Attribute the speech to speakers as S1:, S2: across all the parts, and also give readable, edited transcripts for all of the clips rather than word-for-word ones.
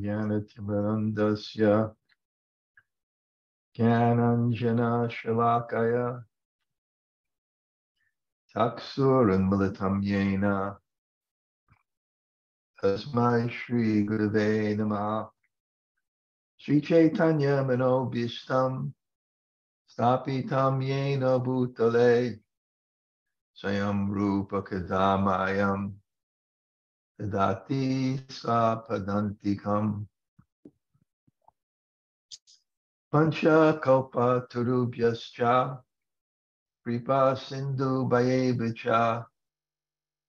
S1: Jnanatimirandasya Jnananjana Shalakaya Chaksuranmilitam Yena Tasmai Shri Gurave Namah Sri Chaitanya Manobhishtam Stapitam Yena Bhutale Sayam Rupa Kadamayam Tadati Sapadantikam Pancha Kalpa Turubhyascha Kripa Sindhu Bhayevacha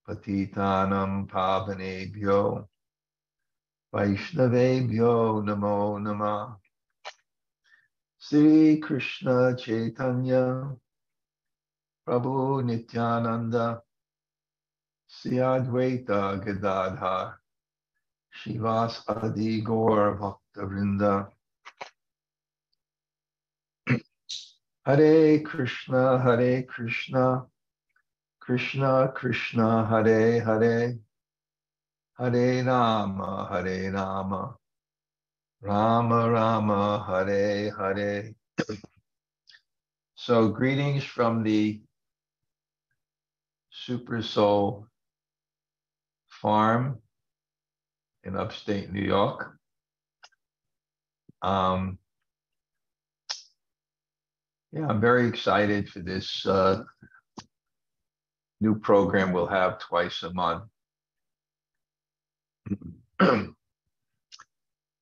S1: Patitanam Pavanebhyo Vaishnavebhyo Namo Namah Sri Krishna Chaitanya Prabhu Nityananda Sri Advaita Gadadhar Shivas Adi Gaur Bhaktavrinda Hare Krishna Krishna Krishna Hare Hare Hare Rama Rama Rama Hare Hare. So greetings from the Super Soul Farm in upstate New York. Yeah, I'm very excited for this new program we'll have twice a month. You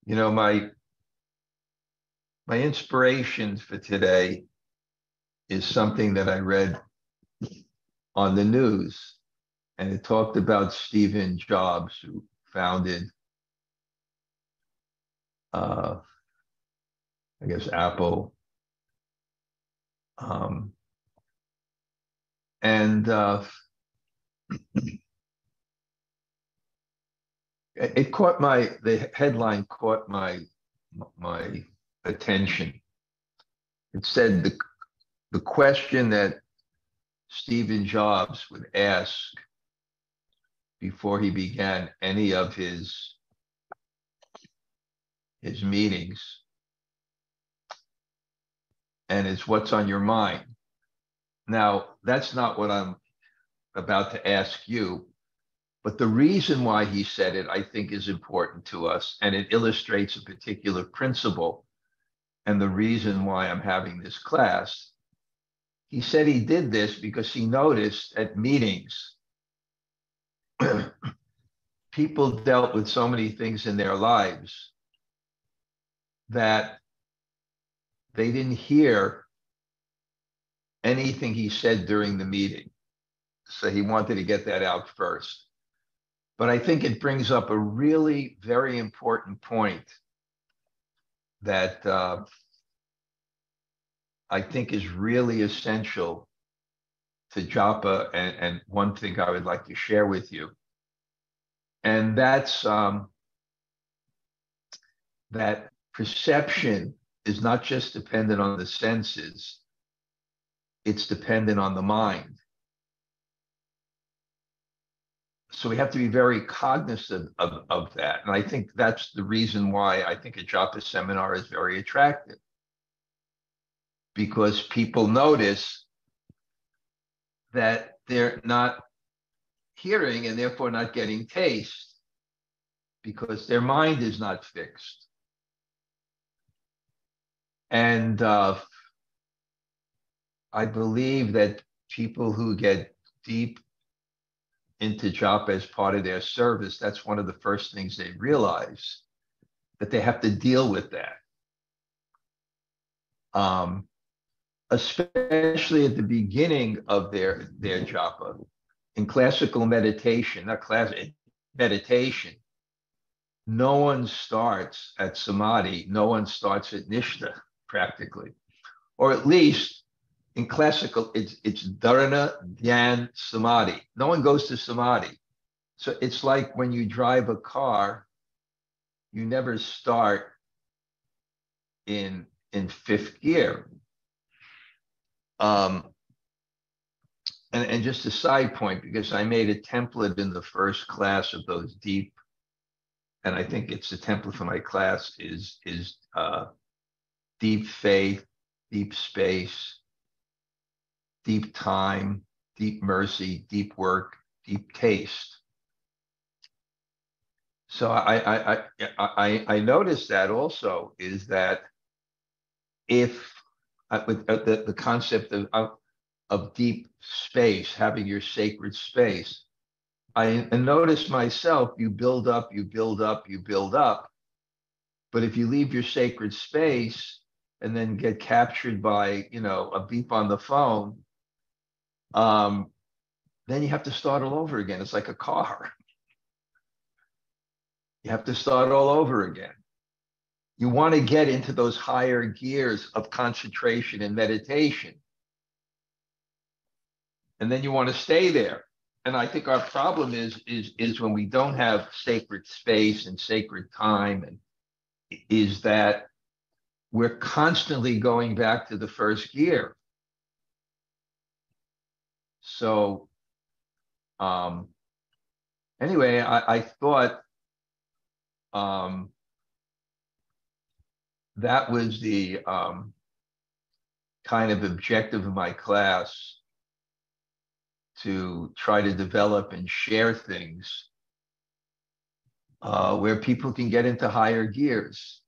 S1: know, my inspiration for today is something that I read on the news, and it talked about Steve Jobs, who founded, I guess, Apple. The headline caught my attention. It said the question that Steve Jobs would ask before he began any of his meetings, and it's what's on your mind. Now, that's not what I'm about to ask you, but the reason why he said it, I think, is important to us, and it illustrates a particular principle and the reason why I'm having this class. He said he did this because he noticed at meetings, people dealt with so many things in their lives that they didn't hear anything he said during the meeting. So he wanted to get that out first. But I think it brings up a really very important point that I think is really essential to Japa, and one thing I would like to share with you. And that's that perception is not just dependent on the senses, it's dependent on the mind. So we have to be very cognizant of that. And I think that's the reason why I think a Japa seminar is very attractive. Because people notice that they're not hearing and therefore not getting taste because their mind is not fixed. And I believe that people who get deep into Japa as part of their service, that's one of the first things they realize, that they have to deal with that. Especially at the beginning of their Japa. In classical meditation, meditation, no one starts at samadhi, no one starts at nishta, practically. Or at least in classical, it's dharana, dhyan, samadhi. No one goes to samadhi. So it's like when you drive a car, you never start in fifth gear. And just a side point, because I made a template in the first class of those deep and I think it's the template for my class, is deep faith, deep space, deep time, deep mercy, deep work, deep taste. So I noticed that also is that if with the concept of deep space, having your sacred space, I noticed myself, you build up, you build up, you build up. But if you leave your sacred space and then get captured by, a beep on the phone, then you have to start all over again. It's like a car. You have to start all over again. You want to get into those higher gears of concentration and meditation. And then you want to stay there. And I think our problem is when we don't have sacred space and sacred time, and is that we're constantly going back to the first gear. So anyway, I thought that was the kind of objective of my class, to try to develop and share things where people can get into higher gears.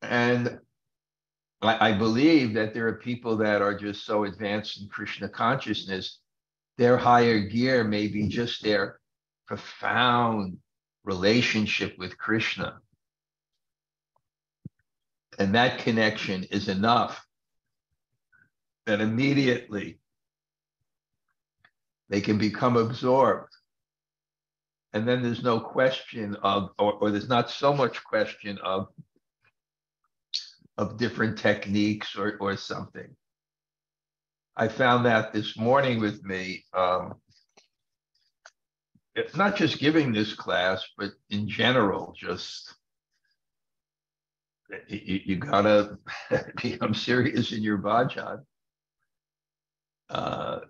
S1: And I believe that there are people that are just so advanced in Krishna consciousness, their higher gear may be just their profound relationship with Krishna. And that connection is enough that immediately they can become absorbed. And then there's no question of, or there's not so much question of different techniques or something. I found that this morning with me, it's not just giving this class, but in general, just you gotta become serious in your bhajan.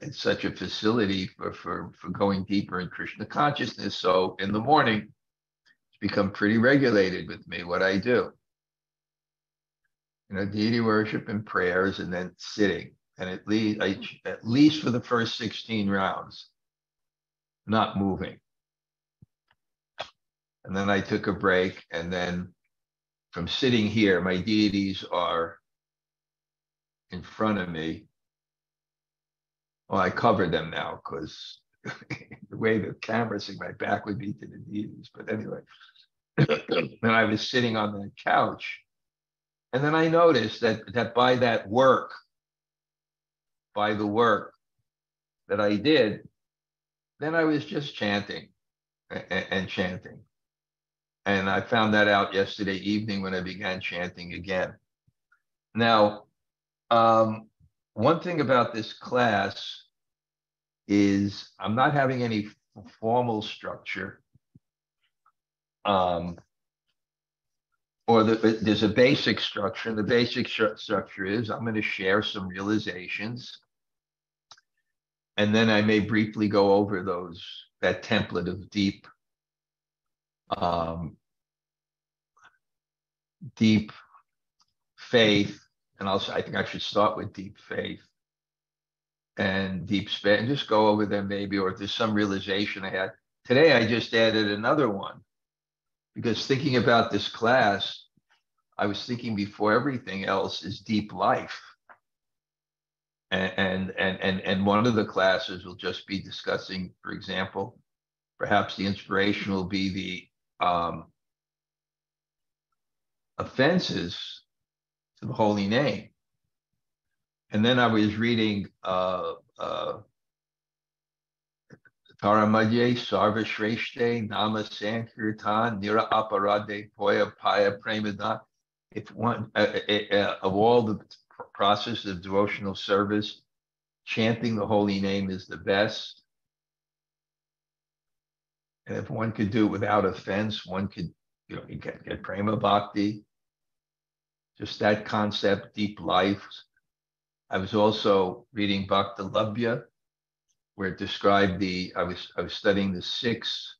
S1: It's such a facility for going deeper in Krishna consciousness. So in the morning, it's become pretty regulated with me what I do. Deity worship and prayers, and then sitting. And at least for the first 16 rounds, not moving. And then I took a break, and then from sitting here, my deities are in front of me. Well, I covered them now because the way the camera's in my back would be to the deities. But anyway, and I was sitting on that couch, and then I noticed that by the work that I did, then I was just chanting and chanting. And I found that out yesterday evening when I began chanting again. Now, one thing about this class is I'm not having any formal structure, there's a basic structure. And the basic structure is I'm going to share some realizations, and then I may briefly go over that template of deep faith. And I think I should start with deep faith and deep space, and just go over them maybe, or if there's some realization I had. Today, I just added another one, because thinking about this class, I was thinking before everything else is deep life. And one of the classes will just be discussing, for example, perhaps the inspiration will be the offenses to the holy name. And then I was reading Taramadye Sarva Shreshte Nama Sankirtan Nira Aparade Poya Paya Premadan. If one of all the process of devotional service, chanting the holy name is the best. And if one could do it without offense, one could, you get prema bhakti. Just that concept, deep life. I was also reading Bhakta Labhya, where it described I was studying the 6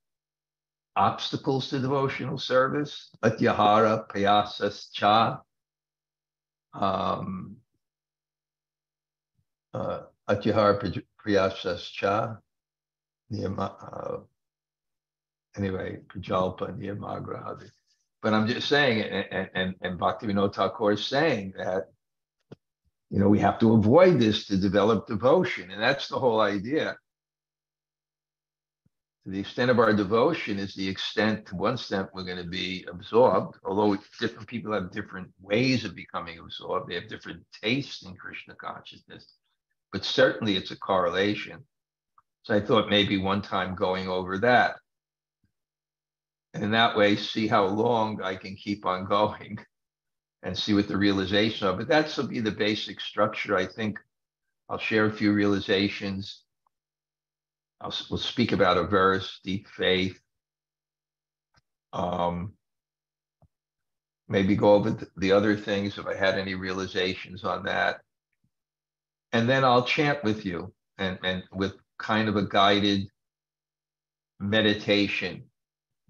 S1: obstacles to devotional service. Atyahara prayasas cha. Atyahara prayasas cha. Anyway, prajalpa niyamagrahadi. But I'm just saying, and Bhaktivinoda Thakur is saying that, we have to avoid this to develop devotion. And that's the whole idea. To the extent of our devotion is the extent, to one extent, we're going to be absorbed, although different people have different ways of becoming absorbed. They have different tastes in Krishna consciousness, but certainly it's a correlation. So I thought maybe one time going over that. And in that way, see how long I can keep on going and see what the realization of. But that will be the basic structure. I think I'll share a few realizations. We'll speak about a verse, deep faith. Maybe go over the other things if I had any realizations on that. And then I'll chant with you and with kind of a guided meditation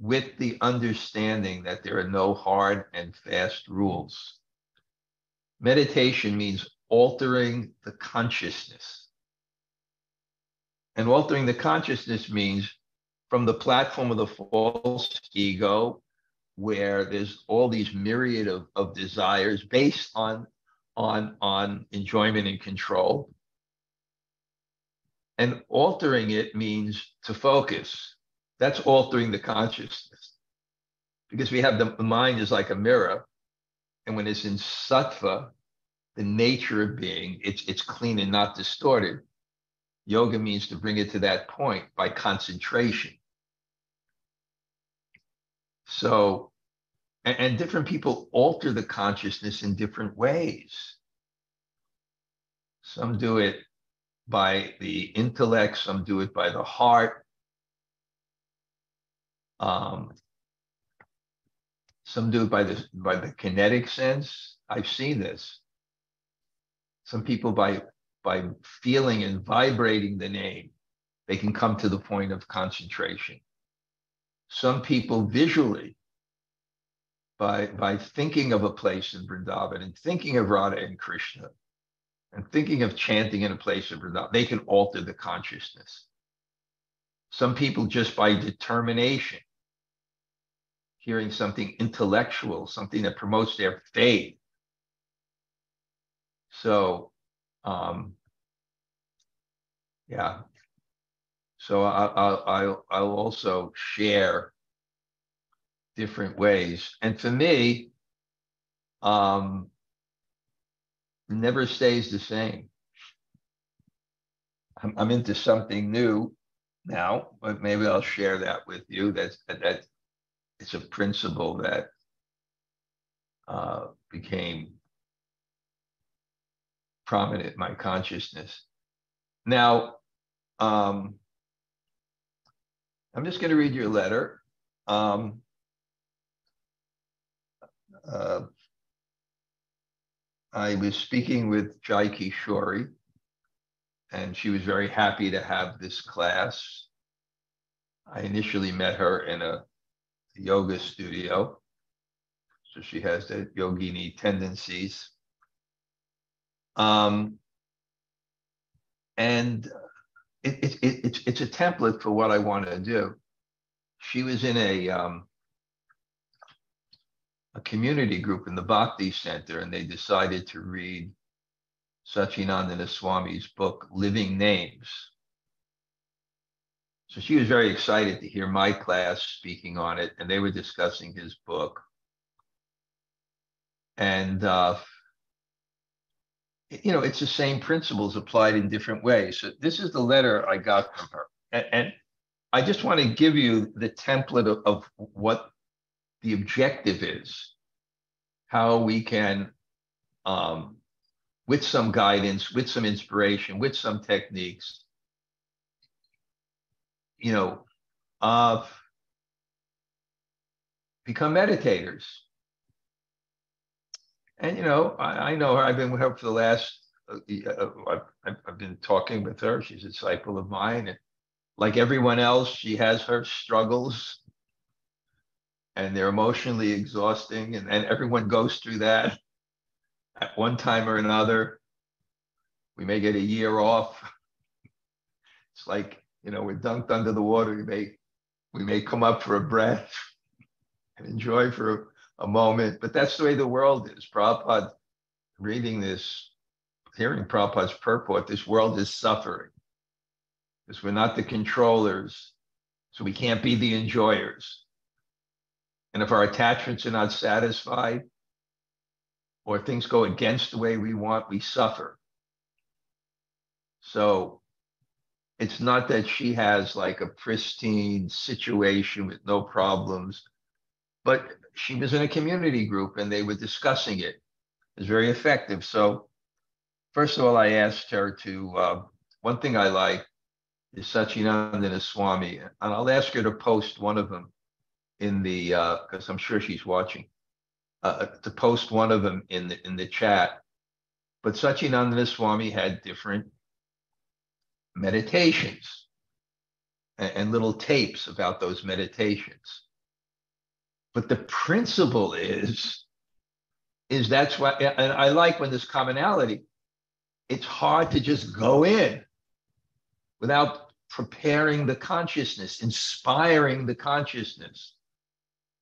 S1: with the understanding that there are no hard and fast rules. Meditation means altering the consciousness. And altering the consciousness means from the platform of the false ego, where there's all these myriad of desires based on enjoyment and control. And altering it means to focus. That's altering the consciousness. Because we have the mind is like a mirror. And when it's in sattva, the nature of being, it's clean and not distorted. Yoga means to bring it to that point by concentration. So, and different people alter the consciousness in different ways. Some do it by the intellect, some do it by the heart. Some do it by the kinetic sense. I've seen this. Some people by feeling and vibrating the name, they can come to the point of concentration. Some people visually, by thinking of a place in Vrindavan and thinking of Radha and Krishna and thinking of chanting in a place of Vrindavan, they can alter the consciousness. Some people just by determination, hearing something intellectual, something that promotes their faith. So, yeah. So I'll also share different ways. And for me, never stays the same. I'm into something new now, but maybe I'll share that with you. That it's a principle that became prominent in my consciousness. Now, I'm just going to read your letter. I was speaking with Jai Kishori, and she was very happy to have this class. I initially met her in a yoga studio, so she has the yogini tendencies. And it's a template for what I want to do. She was in a community group in the Bhakti Center, and they decided to read Sacinandana Swami's book, Living Names. So she was very excited to hear my class speaking on it, and they were discussing his book. And, it's the same principles applied in different ways. So this is the letter I got from her. And I just want to give you the template of what the objective is, how we can, with some guidance, with some inspiration, with some techniques, become meditators. And, I know her. I've been with her for the last, I've been talking with her. She's a disciple of mine. And like everyone else, she has her struggles. and they're emotionally exhausting, and everyone goes through that at one time or another. We may get a year off. It's like, we're dunked under the water. We may come up for a breath and enjoy for a moment, but that's the way the world is. Prabhupada, reading this, hearing Prabhupada's purport, this world is suffering because we're not the controllers, so we can't be the enjoyers. And if our attachments are not satisfied, or things go against the way we want, we suffer. So it's not that she has like a pristine situation with no problems, but she was in a community group and they were discussing it. It was very effective. So first of all, I asked her to, one thing I like is Śrīla Swami, and I'll ask her to post one of them in the, because I'm sure she's watching, to post one of them in the chat. But Śrīla Swami had different meditations and little tapes about those meditations. But the principle is that's why, and I like when there's commonality. It's hard to just go in without preparing the consciousness, inspiring the consciousness,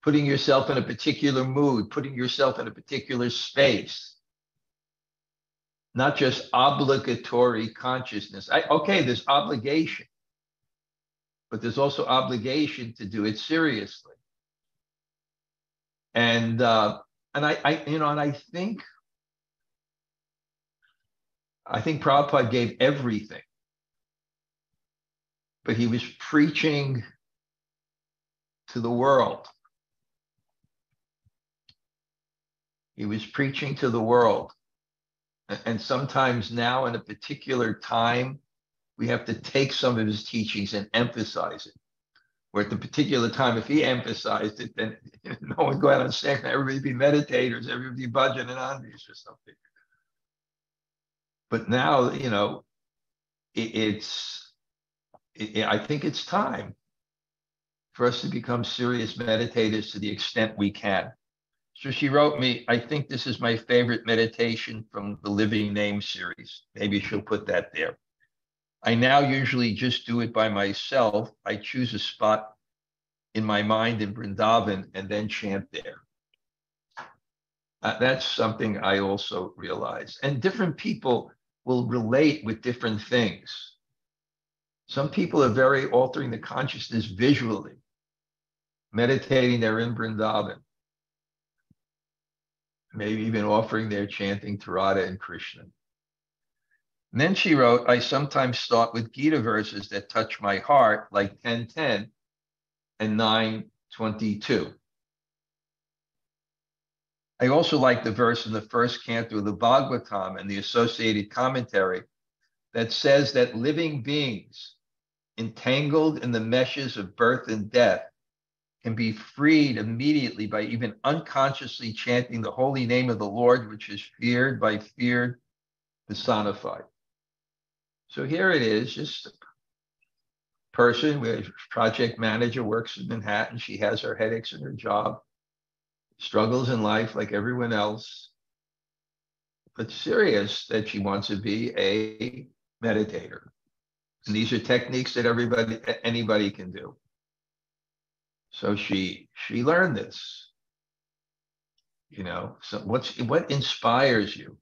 S1: putting yourself in a particular mood, putting yourself in a particular space. Not just obligatory consciousness. Okay, there's obligation, but there's also obligation to do it seriously. And I think Prabhupada gave everything, but he was preaching to the world. He was preaching to the world. And sometimes now in a particular time, we have to take some of his teachings and emphasize it. Where at the particular time, if he emphasized it, then no one would go out and say, everybody be meditators, everybody be bhajan and anvis or something. But now, I think it's time for us to become serious meditators to the extent we can. So she wrote me, I think this is my favorite meditation from the Living Name series. Maybe she'll put that there. I now usually just do it by myself. I choose a spot in my mind in Vrindavan and then chant there. That's something I also realize. And different people will relate with different things. Some people are very altering the consciousness visually, meditating they're in Vrindavan. Maybe even offering their chanting to Radha and Krishna. And then she wrote, I sometimes start with Gita verses that touch my heart, like 10:10 and 9:22. I also like the verse in the first canto of the Bhagavatam and the associated commentary that says that living beings entangled in the meshes of birth and death can be freed immediately by even unconsciously chanting the holy name of the Lord, which is feared by feared personified. So here it is, just a person with project manager, works in Manhattan. She has her headaches in her job, struggles in life like everyone else, but serious that she wants to be a meditator. And these are techniques that anybody can do. So she learned this, So what inspires you?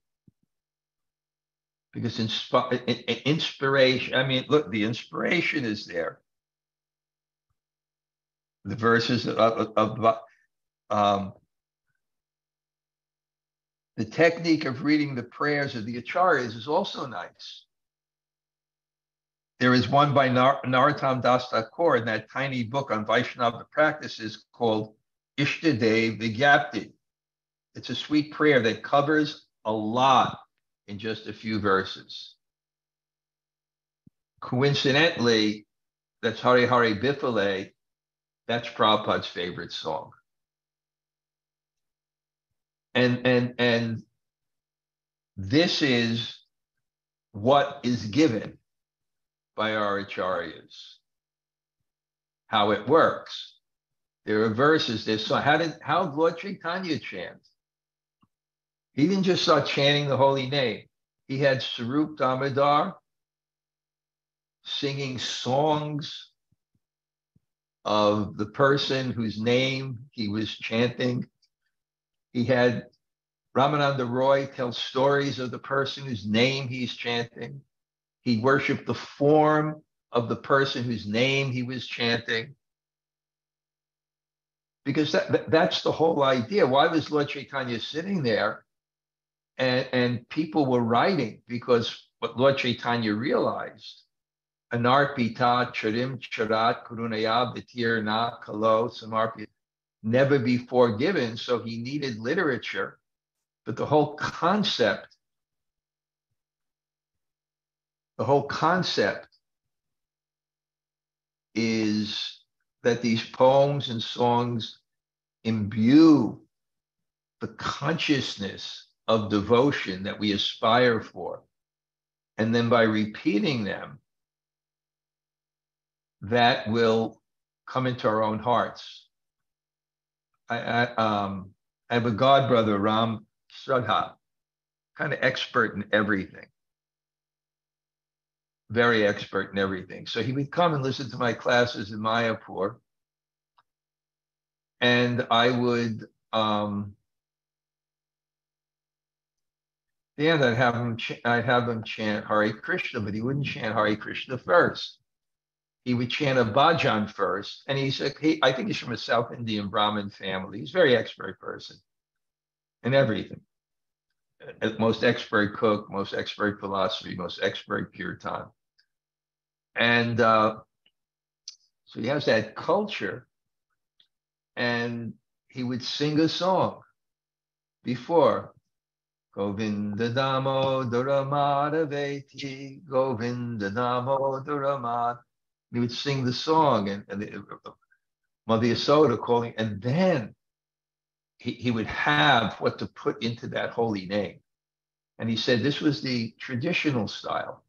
S1: Because inspiration. Look, the inspiration is there. The verses of the technique of reading the prayers of the acharyas is also nice. There is one by Narottam Das Thakur in that tiny book on Vaishnava practices called Ishtadev Vigyapti. It's a sweet prayer that covers a lot in just a few verses. Coincidentally, that's Hare Hare Bifale. That's Prabhupada's favorite song. And this is what is given by our acharyas, how it works. There are verses. So how did Lord Chaitanya chant? He didn't just start chanting the holy name. He had Śrīla Dhanurdhara singing songs of the person whose name he was chanting. He had Ramananda Roy tell stories of the person whose name he's chanting. He worshiped the form of the person whose name he was chanting. Because that's the whole idea. Why was Lord Chaitanya sitting there and people were writing? Because what Lord Chaitanya realized, Anarpita charim charat karunaya vitir na kalo samarpita, never be forgiven. So he needed literature, but the whole concept is that these poems and songs imbue the consciousness of devotion that we aspire for. And then by repeating them, that will come into our own hearts. I have a god brother, Ram Sradha, kind of expert in everything. Very expert in everything. So he would come and listen to my classes in Mayapur. And I would, I'd have him chant Hare Krishna, but he wouldn't chant Hare Krishna first. He would chant a bhajan first. And he's I think he's from a South Indian Brahmin family. He's a very expert person in everything. Most expert cook, most expert philosophy, most expert kirtan. And so he has that culture, and he would sing a song before Govinda Damodara Madhaveti, Govinda Damodara Madhaveti. He would sing the song, and Mother Yasoda calling, and then he would have what to put into that holy name. And he said this was the traditional style.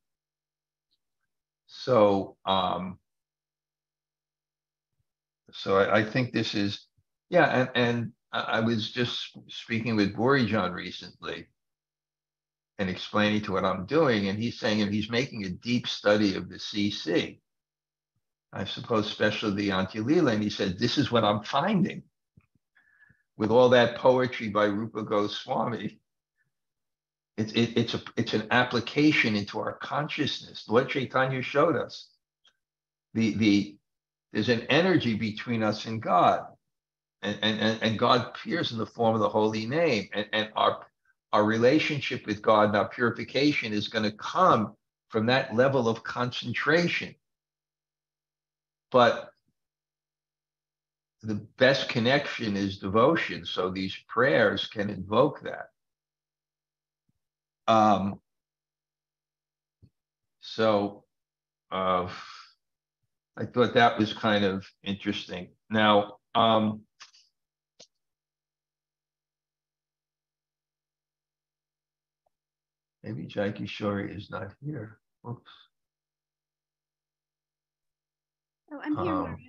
S1: So, I think this is, and I was just speaking with Borijan recently and explaining to what I'm doing, and he's saying, and he's making a deep study of the CC, I suppose, especially the Antya-lila, and he said, this is what I'm finding with all that poetry by Rupa Goswami. It's an application into our consciousness. Lord Chaitanya showed us there's an energy between us and God, and God appears in the form of the holy name, and our relationship with God and our purification is going to come from that level of concentration. But the best connection is devotion, so these prayers can invoke that. I thought that was kind of interesting. Now, maybe Jackie Shori is not here. Oops.
S2: Oh, I'm here, Maharaj.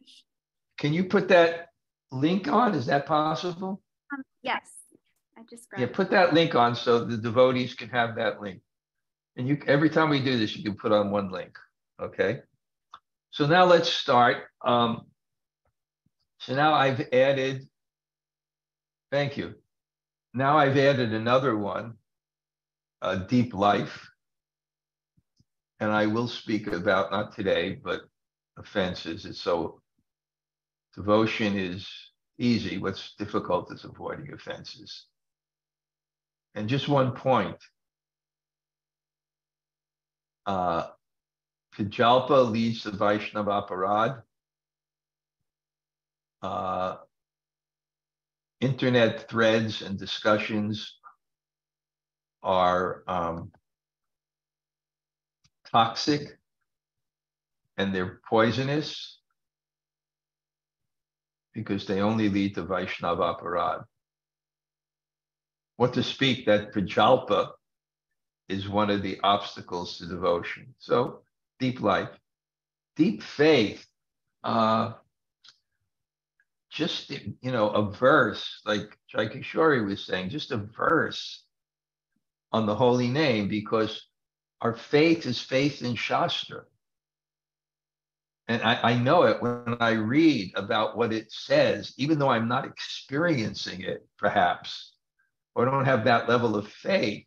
S1: Can you put that link on? Is that possible?
S2: Yes, I just grabbed
S1: it. Put that link on so the devotees can have that link. And every time we do this, you can put on one link, okay? So now let's start. So now I've added, thank you. Now I've added another one, Deep Life. And I will speak about, not today, but offenses. Devotion is easy. What's difficult is avoiding offenses. And just one point. Kajalpa leads to Vaishnava Aparad. Internet threads and discussions are toxic and they're poisonous because they only lead to Vaishnava Aparad. What to speak that Prajalpa is one of the obstacles to devotion. So deep life, deep faith. just, a verse, like Jai Kishori was saying, just a verse on the holy name, because our faith is faith in Shastra. And I know it when I read about what it says, even though I'm not experiencing it, perhaps, or don't have that level of faith.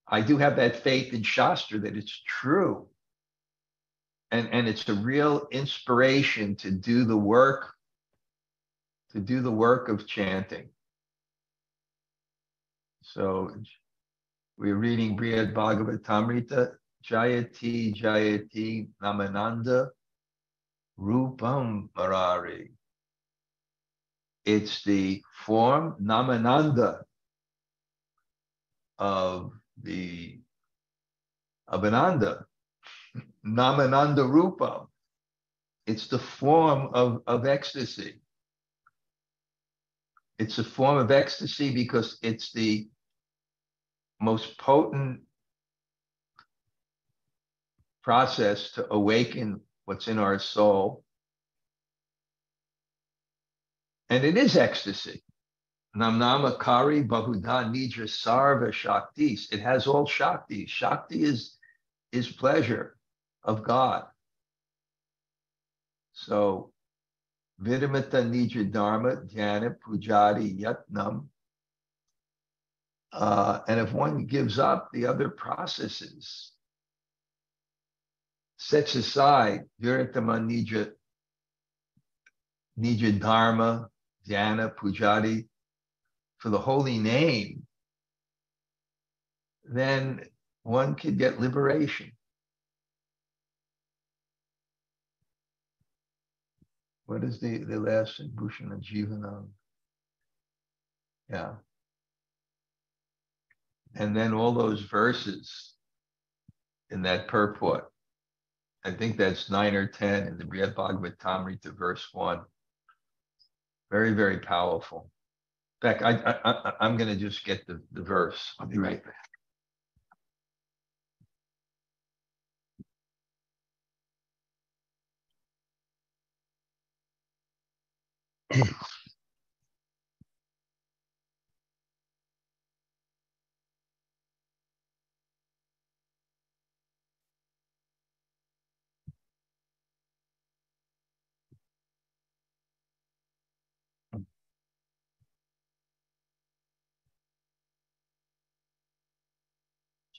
S1: I do have that faith in Shastra that it's true. And it's a real inspiration to do the work, of chanting. So we're reading Bṛhad-bhāgavatāmṛta, jayati, jayati, nāmānanda-rūpaṁ murārer. It's the form, nāmānanda, of Ananda, nāmānanda-rūpaṁ. It's the form of ecstasy. It's a form of ecstasy because it's the most potent process to awaken what's in our soul. And it is ecstasy. Namnamakari Bahudha Nija Sarva Shaktis. It has all Shaktis. Shakti is pleasure of God. So Vidamata Nija Dharma Dhyana Pujari Yatnam. And if one gives up the other processes, sets aside Viratama Nija Dharma Dhyana Pujari for the holy name, then one could get liberation. What is the last in bhūṣaṇaṁ, jīvanaṁ? Yeah. And then all those verses in that purport, I think that's 9 or 10 in the Bṛhad-bhāgavatāmṛta, verse 1. Very, very powerful. In fact, I'm going to just get the verse. I'll be right back.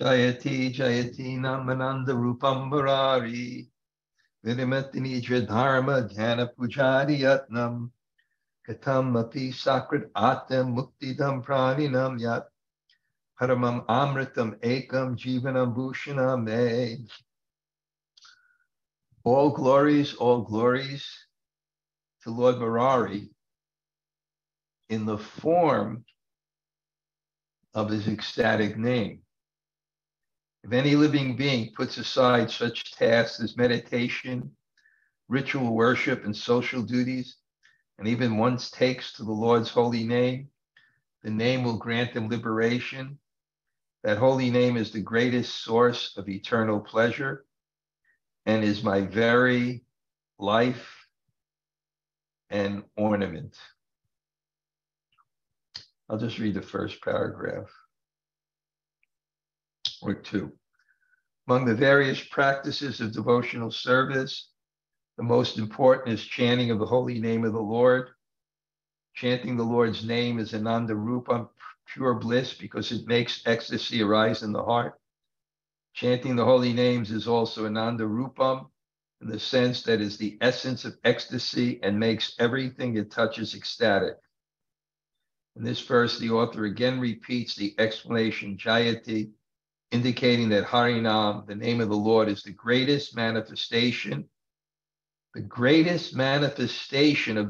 S1: Jayati, jayati, nāmānanda-rūpaṁ murārer. Vidimatini dharma dhyana pujari yatnam. Katham api sakṛd āttaṁ mukti-daṁ prāṇināṁ yat. Paramam amṛtam ekaṁ jīvanaṁ bhūṣaṇaṁ. All glories to Lord Murāri in the form of his ecstatic name. If any living being puts aside such tasks as meditation, ritual worship, and social duties, and even once takes to the Lord's holy name, the name will grant them liberation. That holy name is the greatest source of eternal pleasure and is my very life and ornament. I'll just read the first paragraph. Or 2. Among the various practices of devotional service, the most important is chanting of the holy name of the Lord. Chanting the Lord's name is ānanda-rūpaṁ, pure bliss, because it makes ecstasy arise in the heart. Chanting the holy names is also ānanda-rūpaṁ, in the sense that is the essence of ecstasy and makes everything it touches ecstatic. In this verse, the author again repeats the explanation jayati, indicating that Harinam, the name of the Lord, is the greatest manifestation of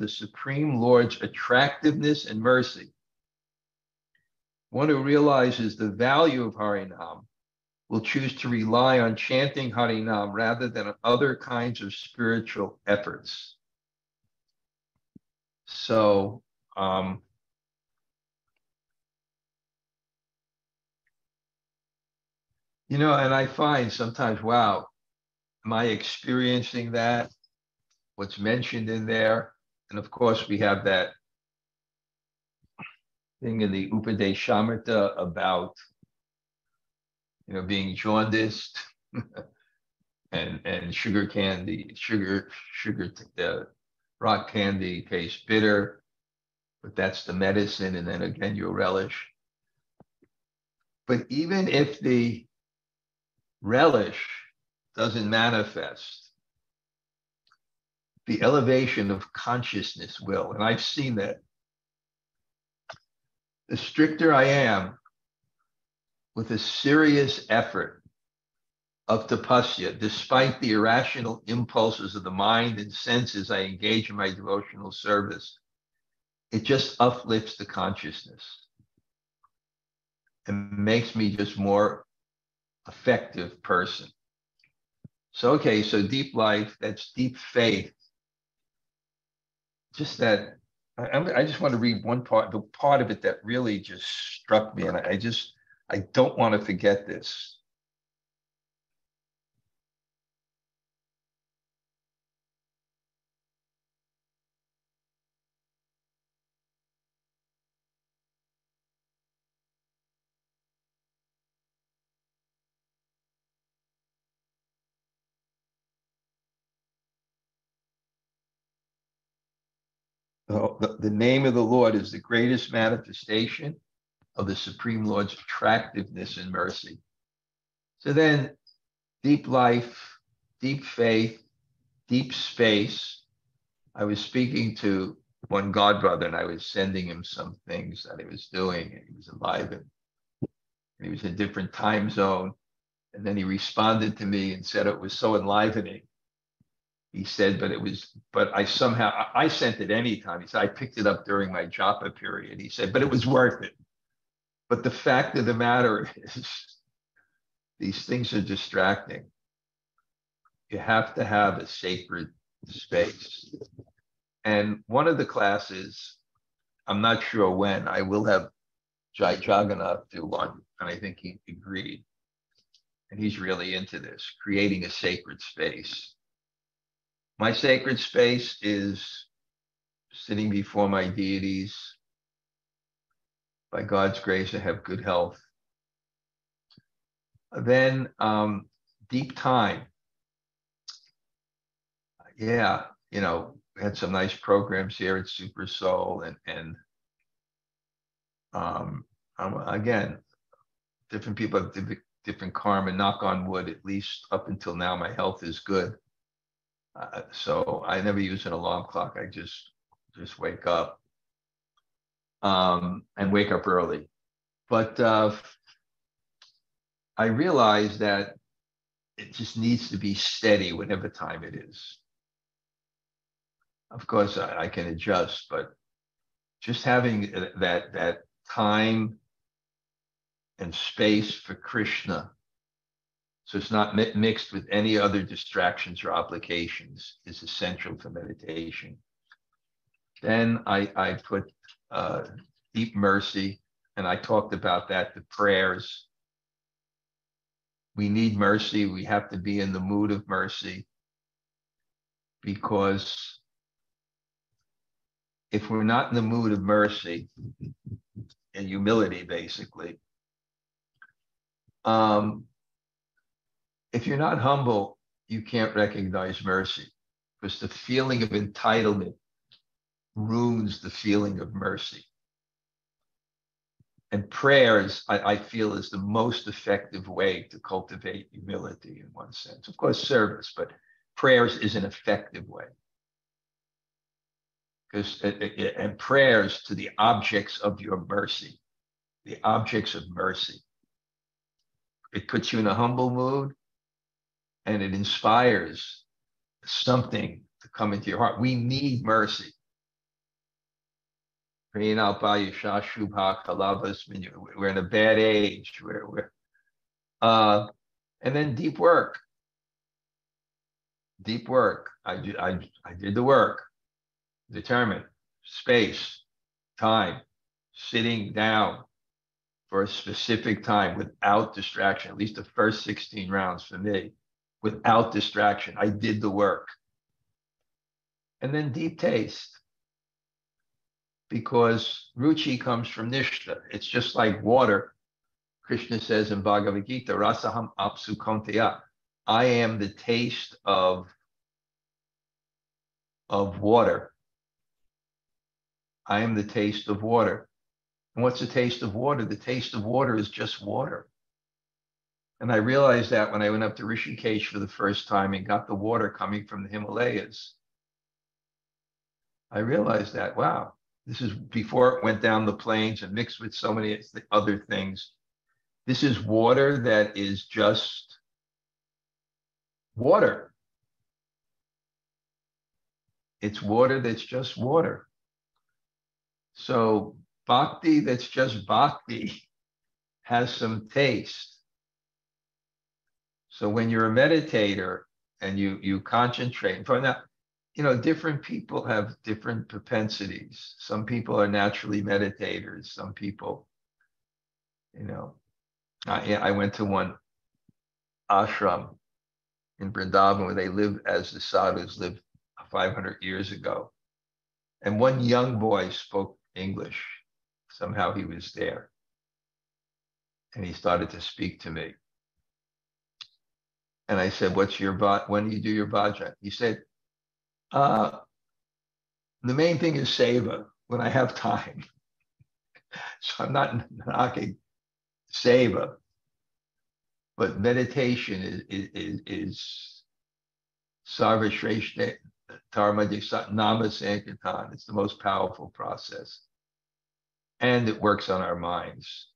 S1: the Supreme Lord's attractiveness and mercy. One who realizes the value of Harinam will choose to rely on chanting Harinam rather than on other kinds of spiritual efforts. So, and I find sometimes, wow, am I experiencing that? What's mentioned in there? And of course, we have that thing in the Upadeshamrita about, being jaundiced and sugar candy, rock candy tastes bitter, but that's the medicine, and then again you'll relish. But even if the relish doesn't manifest, the elevation of consciousness will. And I've seen that. The stricter I am with a serious effort of tapasya, despite the irrational impulses of the mind and senses I engage in my devotional service, it just uplifts the consciousness and makes me just more effective person. So, okay, so deep life, that's deep faith. Just that, I just want to read one part, the part of it that really just struck me, and I don't want to forget this. The name of the Lord is the greatest manifestation of the Supreme Lord's attractiveness and mercy. So then, deep life, deep faith, deep space. I was speaking to one godbrother, and I was sending him some things that he was doing, and he was enlivened. And he was in a different time zone. And then he responded to me and said it was so enlivening. He said, but I sent it anytime. He said, I picked it up during my Japa period. He said, but it was worth it. But the fact of the matter is, these things are distracting. You have to have a sacred space. And one of the classes, I'm not sure when, I will have Jagannath do one, and I think he agreed. And he's really into this, creating a sacred space. My sacred space is sitting before my deities. By God's grace, I have good health. Then deep time. Yeah, we had some nice programs here at Super Soul, and again, different people have different karma. Knock on wood, at least up until now, my health is good. So I never use an alarm clock. I just wake up and wake up early. But I realize that it just needs to be steady whatever time it is. Of course, I can adjust, but just having that time and space for Krishna, so it's not mixed with any other distractions or obligations, is essential for meditation. Then I put deep mercy, and I talked about that, the prayers. We need mercy. We have to be in the mood of mercy, because if we're not in the mood of mercy and humility, basically, if you're not humble, you can't recognize mercy, because the feeling of entitlement ruins the feeling of mercy. And prayers, I feel, is the most effective way to cultivate humility in one sense. Of course, service, but prayers is an effective way. And prayers to the objects of your mercy, the objects of mercy. It puts you in a humble mood, and it inspires something to come into your heart. We need mercy. We're in a bad age. And then deep work. Deep work. I did the work. Determined. Space. Time. Sitting down for a specific time without distraction. At least the first 16 rounds for me. Without distraction. I did the work. And then deep taste. because ruchi comes from nishta. It's just like water. Krishna says in Bhagavad Gita, rasaham apsu konteya. I am the taste of water. I am the taste of water. And what's the taste of water? The taste of water is just water. And I realized that when I went up to Rishikesh for the first time and got the water coming from the Himalayas. I realized that, wow, this is before it went down the plains and mixed with so many other things. This is water that is just water. It's water that's just water. So bhakti that's just bhakti has some taste. So when you're a meditator and you concentrate, now, different people have different propensities. Some people are naturally meditators. Some people, I went to one ashram in Vrindavan where they live as the sadhus lived 500 years ago. And one young boy spoke English. Somehow he was there. And he started to speak to me. And I said, when do you do your bhajan? He said, the main thing is seva when I have time. So I'm not knocking seva, but meditation is sarva shreshta dharma nama sankirtan. It's the most powerful process. And it works on our minds,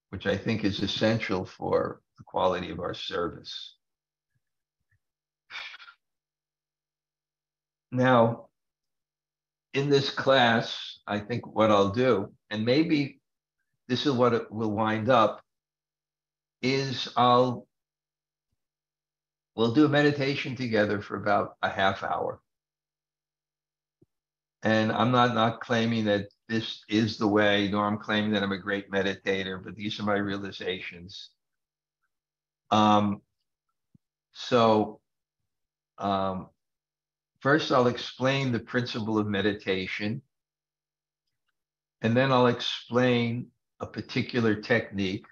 S1: which I think is essential for the quality of our service. Now, in this class, I think what I'll do, and maybe this is what it will wind up, is we'll do a meditation together for about a half hour. And I'm not claiming that this is the way, nor I'm claiming that I'm a great meditator, but these are my realizations. First, I'll explain the principle of meditation, and then I'll explain a particular technique.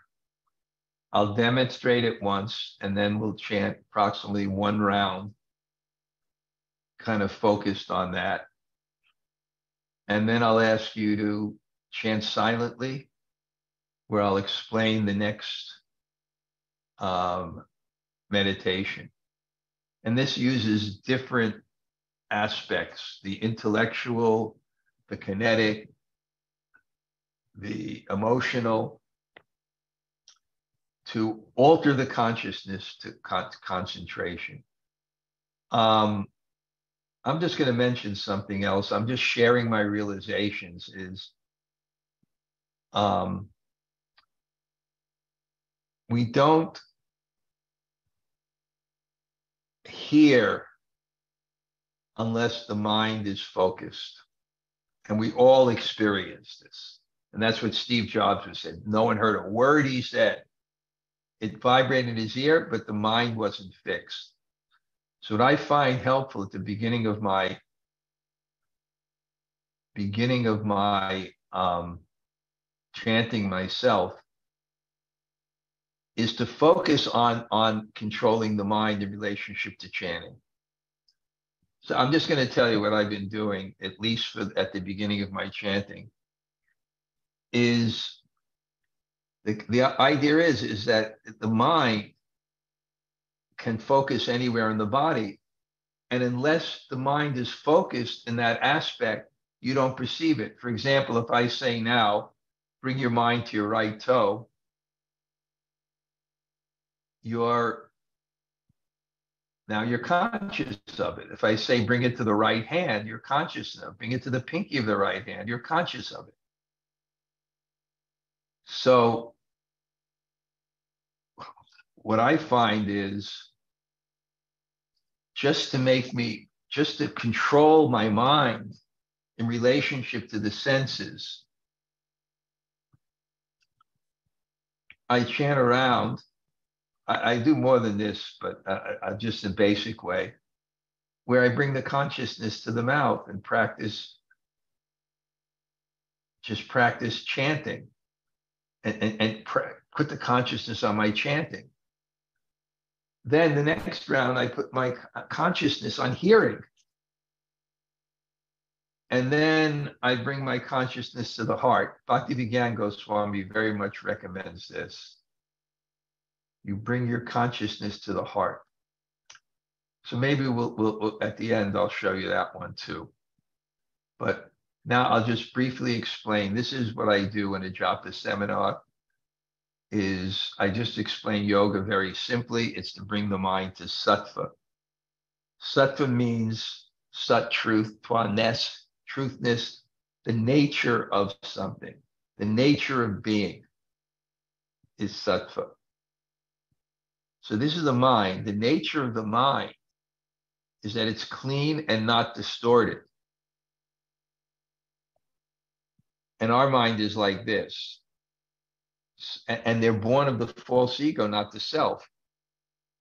S1: I'll demonstrate it once, and then we'll chant approximately one round, kind of focused on that. And then I'll ask you to chant silently, where I'll explain the next meditation. And this uses different aspects, the intellectual, the kinetic, the emotional, to alter the consciousness to concentration. I'm just going to mention something else. I'm just sharing my realizations is we don't hear unless the mind is focused. And we all experience this. And that's what Steve Jobs has said. No one heard a word he said. It vibrated in his ear, but the mind wasn't fixed. So what I find helpful at the beginning of my chanting myself is to focus on controlling the mind in relationship to chanting. So I'm just going to tell you what I've been doing, at least at the beginning of my chanting, is the idea is that the mind can focus anywhere in the body. And unless the mind is focused in that aspect, you don't perceive it. For example, if I say now, bring your mind to your right toe, you're conscious of it. If I say bring it to the right hand, you're conscious of it. Bring it to the pinky of the right hand, you're conscious of it. So what I find is just to control my mind in relationship to the senses, I chant around. I do more than this, but just a basic way, where I bring the consciousness to the mouth and practice just practice chanting and put the consciousness on my chanting. Then the next round, I put my consciousness on hearing. And then I bring my consciousness to the heart. Bhaktivedanta Goswami very much recommends this. You bring your consciousness to the heart. So maybe we'll at the end, I'll show you that one too. But now I'll just briefly explain. This is what I do in a japa seminar, is I just explain yoga very simply. It's to bring the mind to sattva. Sattva means sat, truth, twa-ness, truthness, the nature of something, the nature of being is sattva. So this is the mind. The nature of the mind is that it's clean and not distorted. And our mind is like this. And they're born of the false ego, not the self.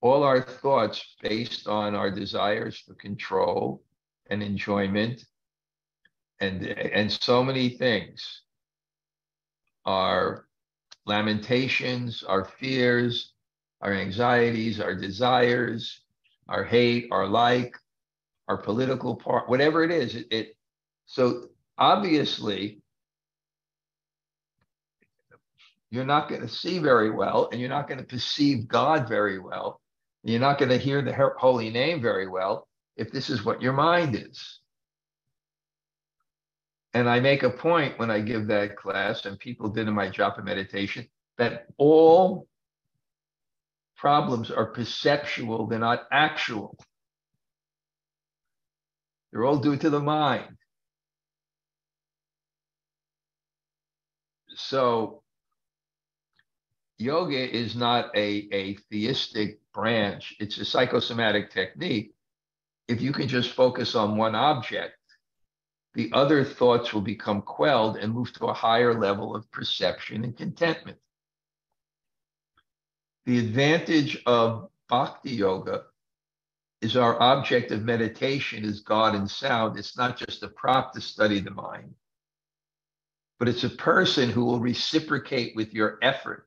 S1: All our thoughts based on our desires for control and enjoyment and so many things, our lamentations, our fears, our anxieties, our desires, our hate, our like, our political part, whatever it is. So obviously, you're not going to see very well, and you're not going to perceive God very well. And you're not going to hear the holy name very well if this is what your mind is. And I make a point when I give that class, and people did in my japa meditation, that all problems are perceptual, they're not actual. They're all due to the mind. So yoga is not a theistic branch. It's a psychosomatic technique. If you can just focus on one object, the other thoughts will become quelled and move to a higher level of perception and contentment. The advantage of bhakti yoga is our object of meditation is God and sound. It's not just a prop to study the mind, but it's a person who will reciprocate with your effort.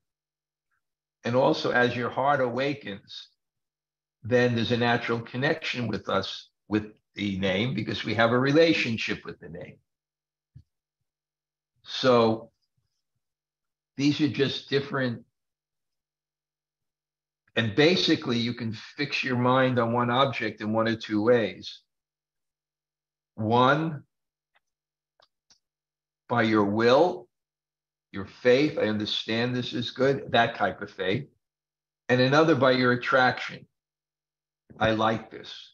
S1: And also, as your heart awakens, then there's a natural connection with us, with the name, because we have a relationship with the name. So these are just different. And basically, you can fix your mind on one object in one of two ways. One, by your will, your faith, I understand this is good, that type of faith. And another by your attraction. I like this.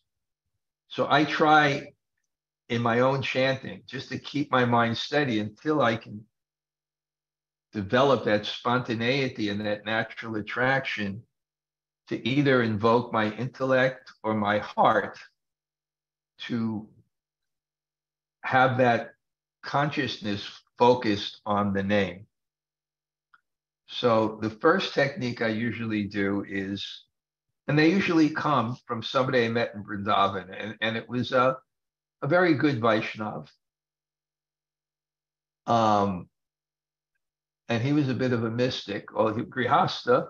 S1: So I try in my own chanting just to keep my mind steady until I can develop that spontaneity and that natural attraction to either invoke my intellect or my heart to have that consciousness focused on the name. So the first technique I usually do is, and they usually come from somebody I met in Vrindavan, and it was a very good Vaishnav. And he was a bit of a mystic. Well, Grihastha,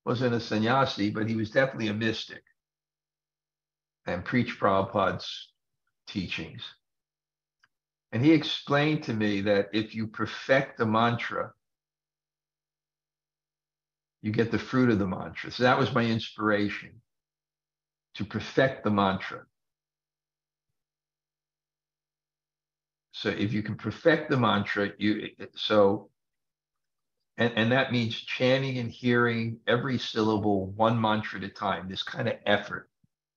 S1: wasn't a sannyasi, but he was definitely a mystic and preached Prabhupada's teachings. And he explained to me that if you perfect the mantra, you get the fruit of the mantra. So that was my inspiration, to perfect the mantra. So if you can perfect the mantra, and that means chanting and hearing every syllable, one mantra at a time, this kind of effort,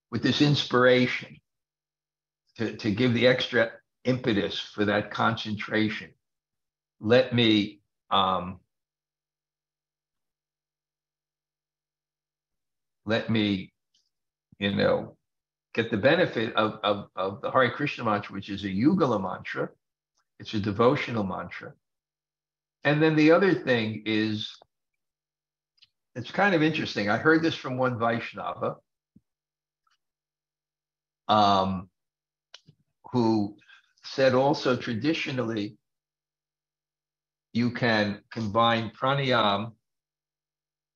S1: with this inspiration to give the extra impetus for that concentration. Let me get the benefit of the Hare Krishna mantra, which is a Yugala mantra. It's a devotional mantra. And then the other thing is, it's kind of interesting. I heard this from one Vaishnava who said also traditionally you can combine pranayama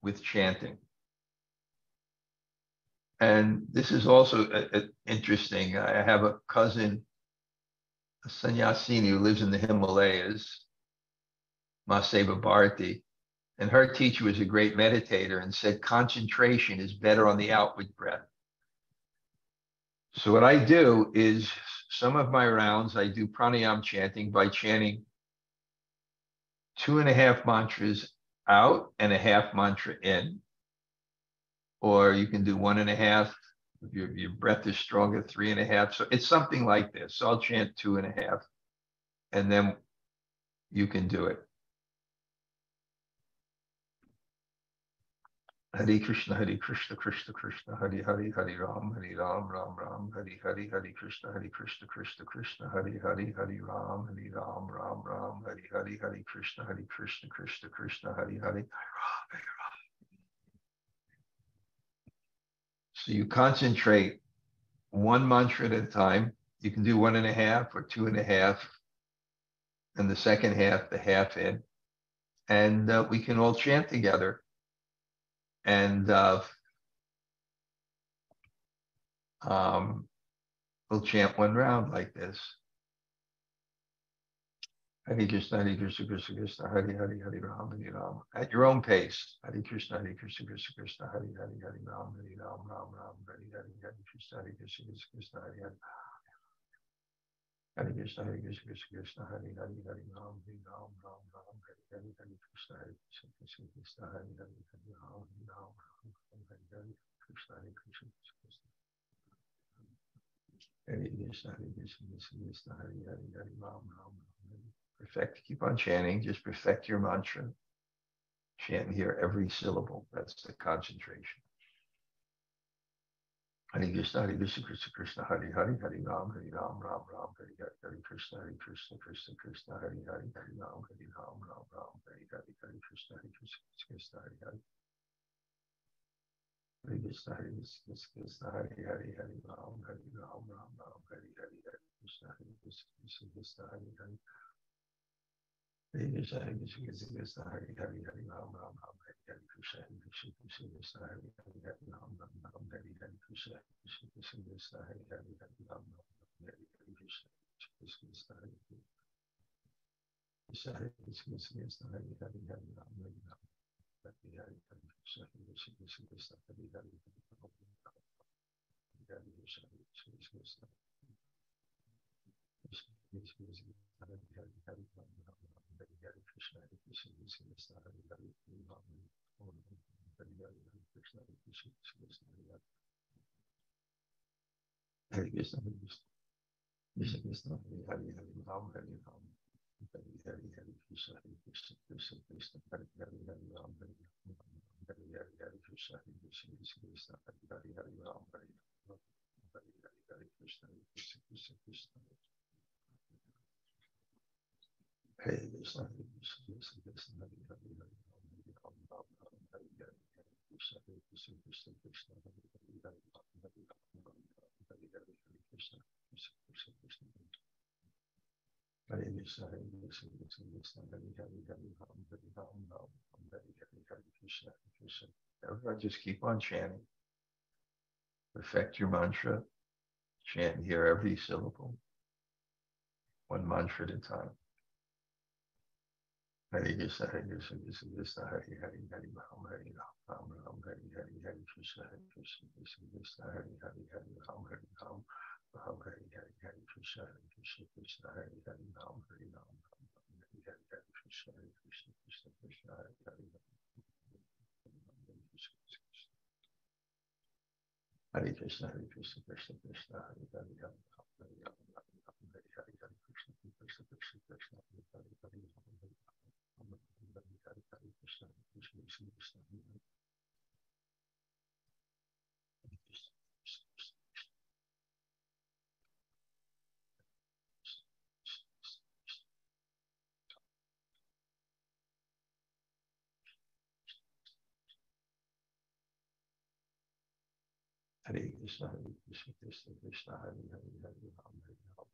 S1: with chanting. And this is also interesting. I have a cousin, a sannyasini who lives in the Himalayas, Maseva Bharati, and her teacher was a great meditator and said concentration is better on the outward breath. So what I do is some of my rounds, I do pranayama chanting by chanting 2.5 mantras out and a half mantra in. Or you can do 1.5. If your breath is stronger, 3.5. So it's something like this. So I'll chant 2.5, and then you can do it. Hare Krishna, Krishna Krishna, Hare Hare, Hare Ram, Ram Ram, Hare Hare, Hare Krishna, Krishna Krishna, Hare Hare, Hare Ram, Ram Ram, Hare Hare, Hare Krishna, Krishna Krishna, Hare Hare. So you concentrate one mantra at a time. You can do 1.5 or 2.5, and the second half, the half in, and we can all chant together. And we'll chant one round like this. Hare Krishna, Krishna Krishna, Hare Hare, Hare Ram, Ram. At your own pace. Hare Krishna, Krishna Krishna, Hare Hare, Hare Ram, Ram Ram, Hare Hare, Hare Krishna, Krishna, Hare Hare. Hare Krishna, Krishna, Hare Hare, Hare Ram, Ram Ram, Hare Hare, Hare Krishna, Krishna, Hare Hare, Hare Ram, Ram Hare Hare, Krishna, Krishna. Hare Krishna, Krishna, Hare Hare, Hare Ram, Ram. Perfect. Keep on chanting. Just perfect your mantra. Chant and hear every syllable. That's the concentration. Hare Krishna, Krishna Krishna, Hare Hare, Hare Ram, Ram Ram, Hare Hare, Hare Krishna, Krishna Krishna, Hare Hare, Hare Ram, Ram, Hare Hare, Hare Krishna, Krishna, Hare Hare. Hare Krishna, Krishna, Hare Hare, Hare Ram, Ram, Hare Hare, Hare Krishna, Krishna, Hare Hare. Hare Krishna, Krishna, Hare Hare, Hare Ram, Hare Hare, Krishna, Krishna, Hare Hare, Hare Ram, Hare Hare, Krishna, Krishna, Hare Hare, Hare Ram, Hare Hare, Krishna, Krishna, Hare Hare. Krishna, Krishna, Hare Hare, Hare Ram, Hare Hare, Krishna, Krishna, Hare Hare, Hare Ram, Hare Hare, Krishna, Krishna. Hare Krishna, Krishna Krishna, Hare Hare, Hare Ram, Hare Ram, Hare Hare, Hare Krishna, Krishna Krishna, Hare Hare, Hare Ram, Hare Ram, Hare Hare, Hare Krishna, Krishna, Hare Hare, Hare Ram, Hare Ram, Hare Hare, Hare Krishna, Krishna. Hare Krishna, Krishna Krishna, Hare Hare, Hare Ram, Hare Hare, Hare Krishna, Krishna, Hare Hare, Hare Ram, Hare Ram, Hare Hare, Hare Krishna, Krishna. Hare Krishna, Krishna, Hare Hare, Hare Ram, Hare Ram, Hare Hare, Hare Krishna, Krishna. Everybody just keep on chanting. Perfect your mantra. Chant and hear every syllable. One mantra at a time. Hare Krishna, Krishna Krishna, Hare Hare, Hare Ram, Hare Ram, Hare Hare, Hare Krishna, Krishna, Hare Hare, Hare Ram, Hare Ram, Hare Hare, Hare Krishna, Krishna, Hare Hare, Ram, Hare Ram, Hare Hare, Hare Krishna, Krishna, Hare Hare, Hare Krishna, Krishna Krishna, Hare Hare, Hare Ram, Hare Ram, Hare Hare, Hare Krishna, Krishna, Hare Hare, Hare Ram, Hare Krishna, Krishna. Hare Krishna, Krishna Krishna, Hare Hare, Hare Ram, Hare Ram.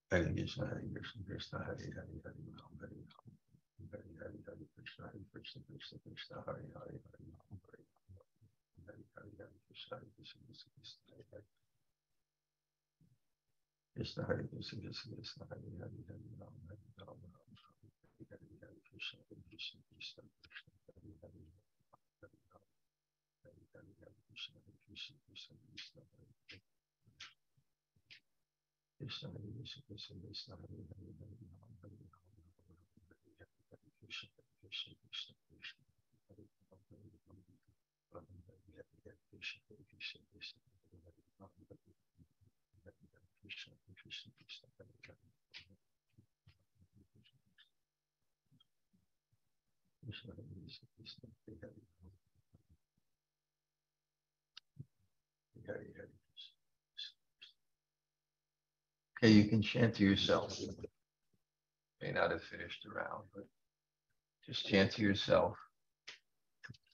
S1: Hare Krishna, Hare Krishna, Krishna Hare Hare, Hare Ram, Hare Ram, Hare Hare, Hare Krishna, Hare Krishna, Krishna Krishna, Hare Hare, Hare Ram, Hare Ram, Hare Hare, Hare Krishna, Hare Krishna, Krishna Krishna, Hare Hare. Krishna Hare Krishna, Krishna Krishna, Hare Hare, Hare Ram, Hare Ram, Ram Ram, Hare Hare, Hare Krishna, Hare Krishna, Krishna Krishna, Hare Hare, Hare Ram, Hare Hare, Hare Krishna, Hare Krishna, Krishna Krishna, Hare Hare. Krishna Hare Krishna, Krishna Krishna, Hare Hare, Hare Ram, Hare Ram, Hare Hare, Hare Krishna, Krishna Krishna, Krishna, Hare Ram, Hare Ram, Ram, Hare Hare, Hare Krishna, Krishna Krishna, Hare Hare, Ram, Hare Hare, Krishna, Krishna Krishna, Hare Hare, Krishna Hare Krishna, Krishna Hare Hare, Hare Hare Krishna. Okay, you can chant to yourself. May not have finished the round, but just chant to yourself.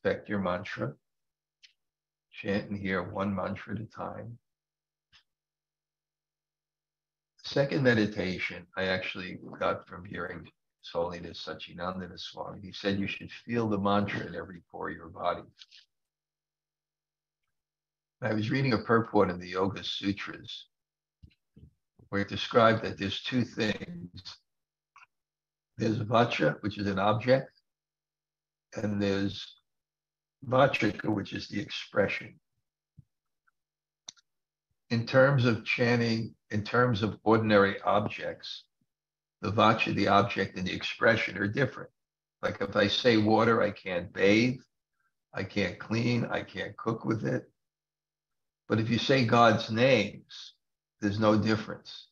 S1: Perfect your mantra. Chant and hear one mantra at a time. Second meditation, I actually got from hearing His Holiness Śrīla Swami. He said you should feel the mantra in every pore of your body. I was reading a purport in the Yoga Sutras where it described that there's two things. There's vacha, which is an object, and there's vachika, which is the expression. In terms of chanting, in terms of ordinary objects, the vacha, the object, and the expression are different. Like if I say water, I can't bathe, I can't clean, I can't cook with it. But if you say God's names, there's no difference.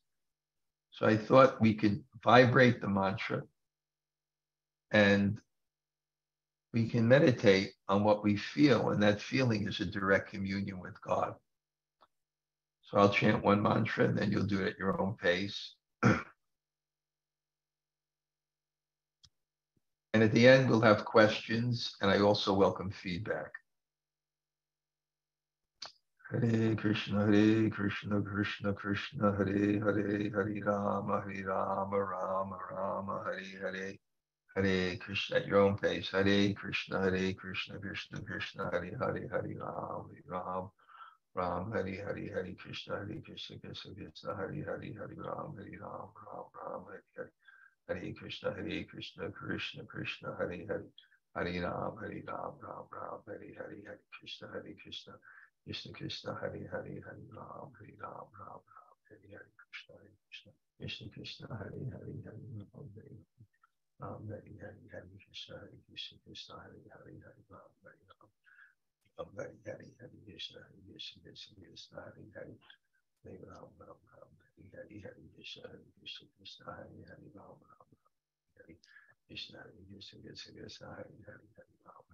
S1: So I thought we could vibrate the mantra and we can meditate on what we feel, and that feeling is a direct communion with God. So I'll chant one mantra, and then you'll do it at your own pace. And at the end, we'll have questions, and I also welcome feedback. Hare Krishna, Krishna Krishna, Hare Hare, Hare Rama, Rama Rama, Hare Hare, Hare Krishna at your own pace. Hare Krishna, Krishna Krishna, Hare Hare, Hare Ram, Ram Hare Hare, Hare Krishna, Krishna Krishna, Hare Hare, Hare Ram, Ram Hare Hare, Hare Krishna, Krishna Krishna, Hare Hare, Hare Ram, Ram Hare Hare, Hare Krishna, Krishna Krishna, Hare Hare, Hare Ram, Ram Hare Hare, Krishna Krishna, Hare Hare, Hare Ram, Hare Hare, Hare Krishna, Krishna Hare Hare, Hare Ram, Hare Hare, Hare Krishna, Krishna Hare Hare, Hare Ram, Hare Hare, Hare Krishna, Krishna Hare Hare, Ram, Hare Krishna, Krishna Hare Hare, Hare Ram,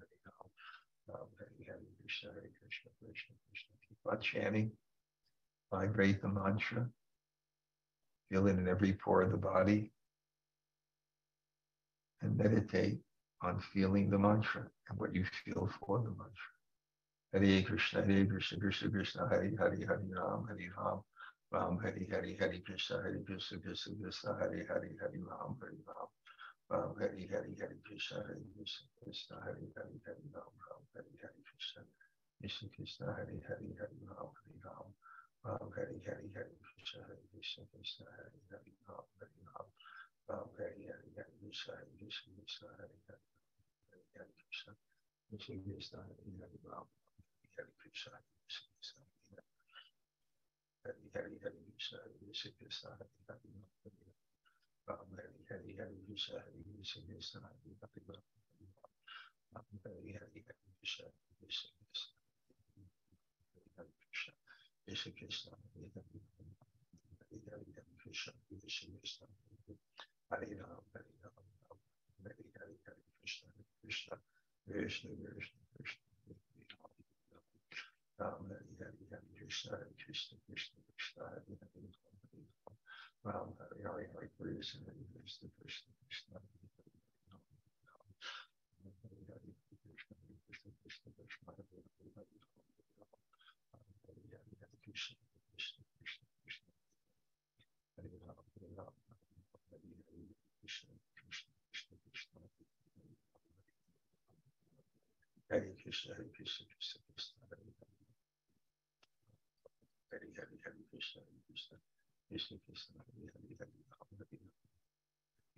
S1: Ram Hare Hare, Krishna Krishna, Keep on chanting, vibrate the mantra, feel it in every pore of the body, and meditate on feeling the mantra and what you feel for the mantra. Hare Krishna, Krishna Krishna, Hare Hare, Hare Ram, Ram Hare Hare, Hare Krishna, Krishna Krishna, Hare Hare, Hare Ram, Ram Hari Hari Hari Krishna Krishna Hari Hari Hari Ram Ram Hari Hari Krishna Krishna Hari Hari Hari Ram Hari Ram Ram Hari Hari Hari Krishna Krishna Hari Hari Ram Hari Ram Ram Hari Hari Hari Krishna Krishna Hari Hari Hari Krishna Krishna Hari Hari Ram Hari Krishna Krishna Hari Hari Hari Krishna Krishna Hari Hari Ram Hari Hari Hari Krishna Krishna Hari Hari Ram Hari Hari Hari Krishna Krishna Hari Krishna Krishna Hari Hari Hari Hari Krishna Krishna Hari Ram Hari Ram Hari Hari Hari Krishna Krishna Krishna Krishna Ram Hari Hari Hari Krishna Krishna Krishna Krishna Hari Hari Ram Hari Hari Hari Krishna Krishna Krishna Krishna Hari Hari Hari Krishna Krishna Krishna Krishna Hari Hari Hari Hari Krishna Krishna Krishna Krishna Hari Ram Hari Ram Hari Hari Krishna Krishna Krishna Krishna Hari Krishna Krishna Krishna Krishna Hari Hari Hari Hari Krishna Krishna Krishna Krishna Hari Hari Hari Ram Hari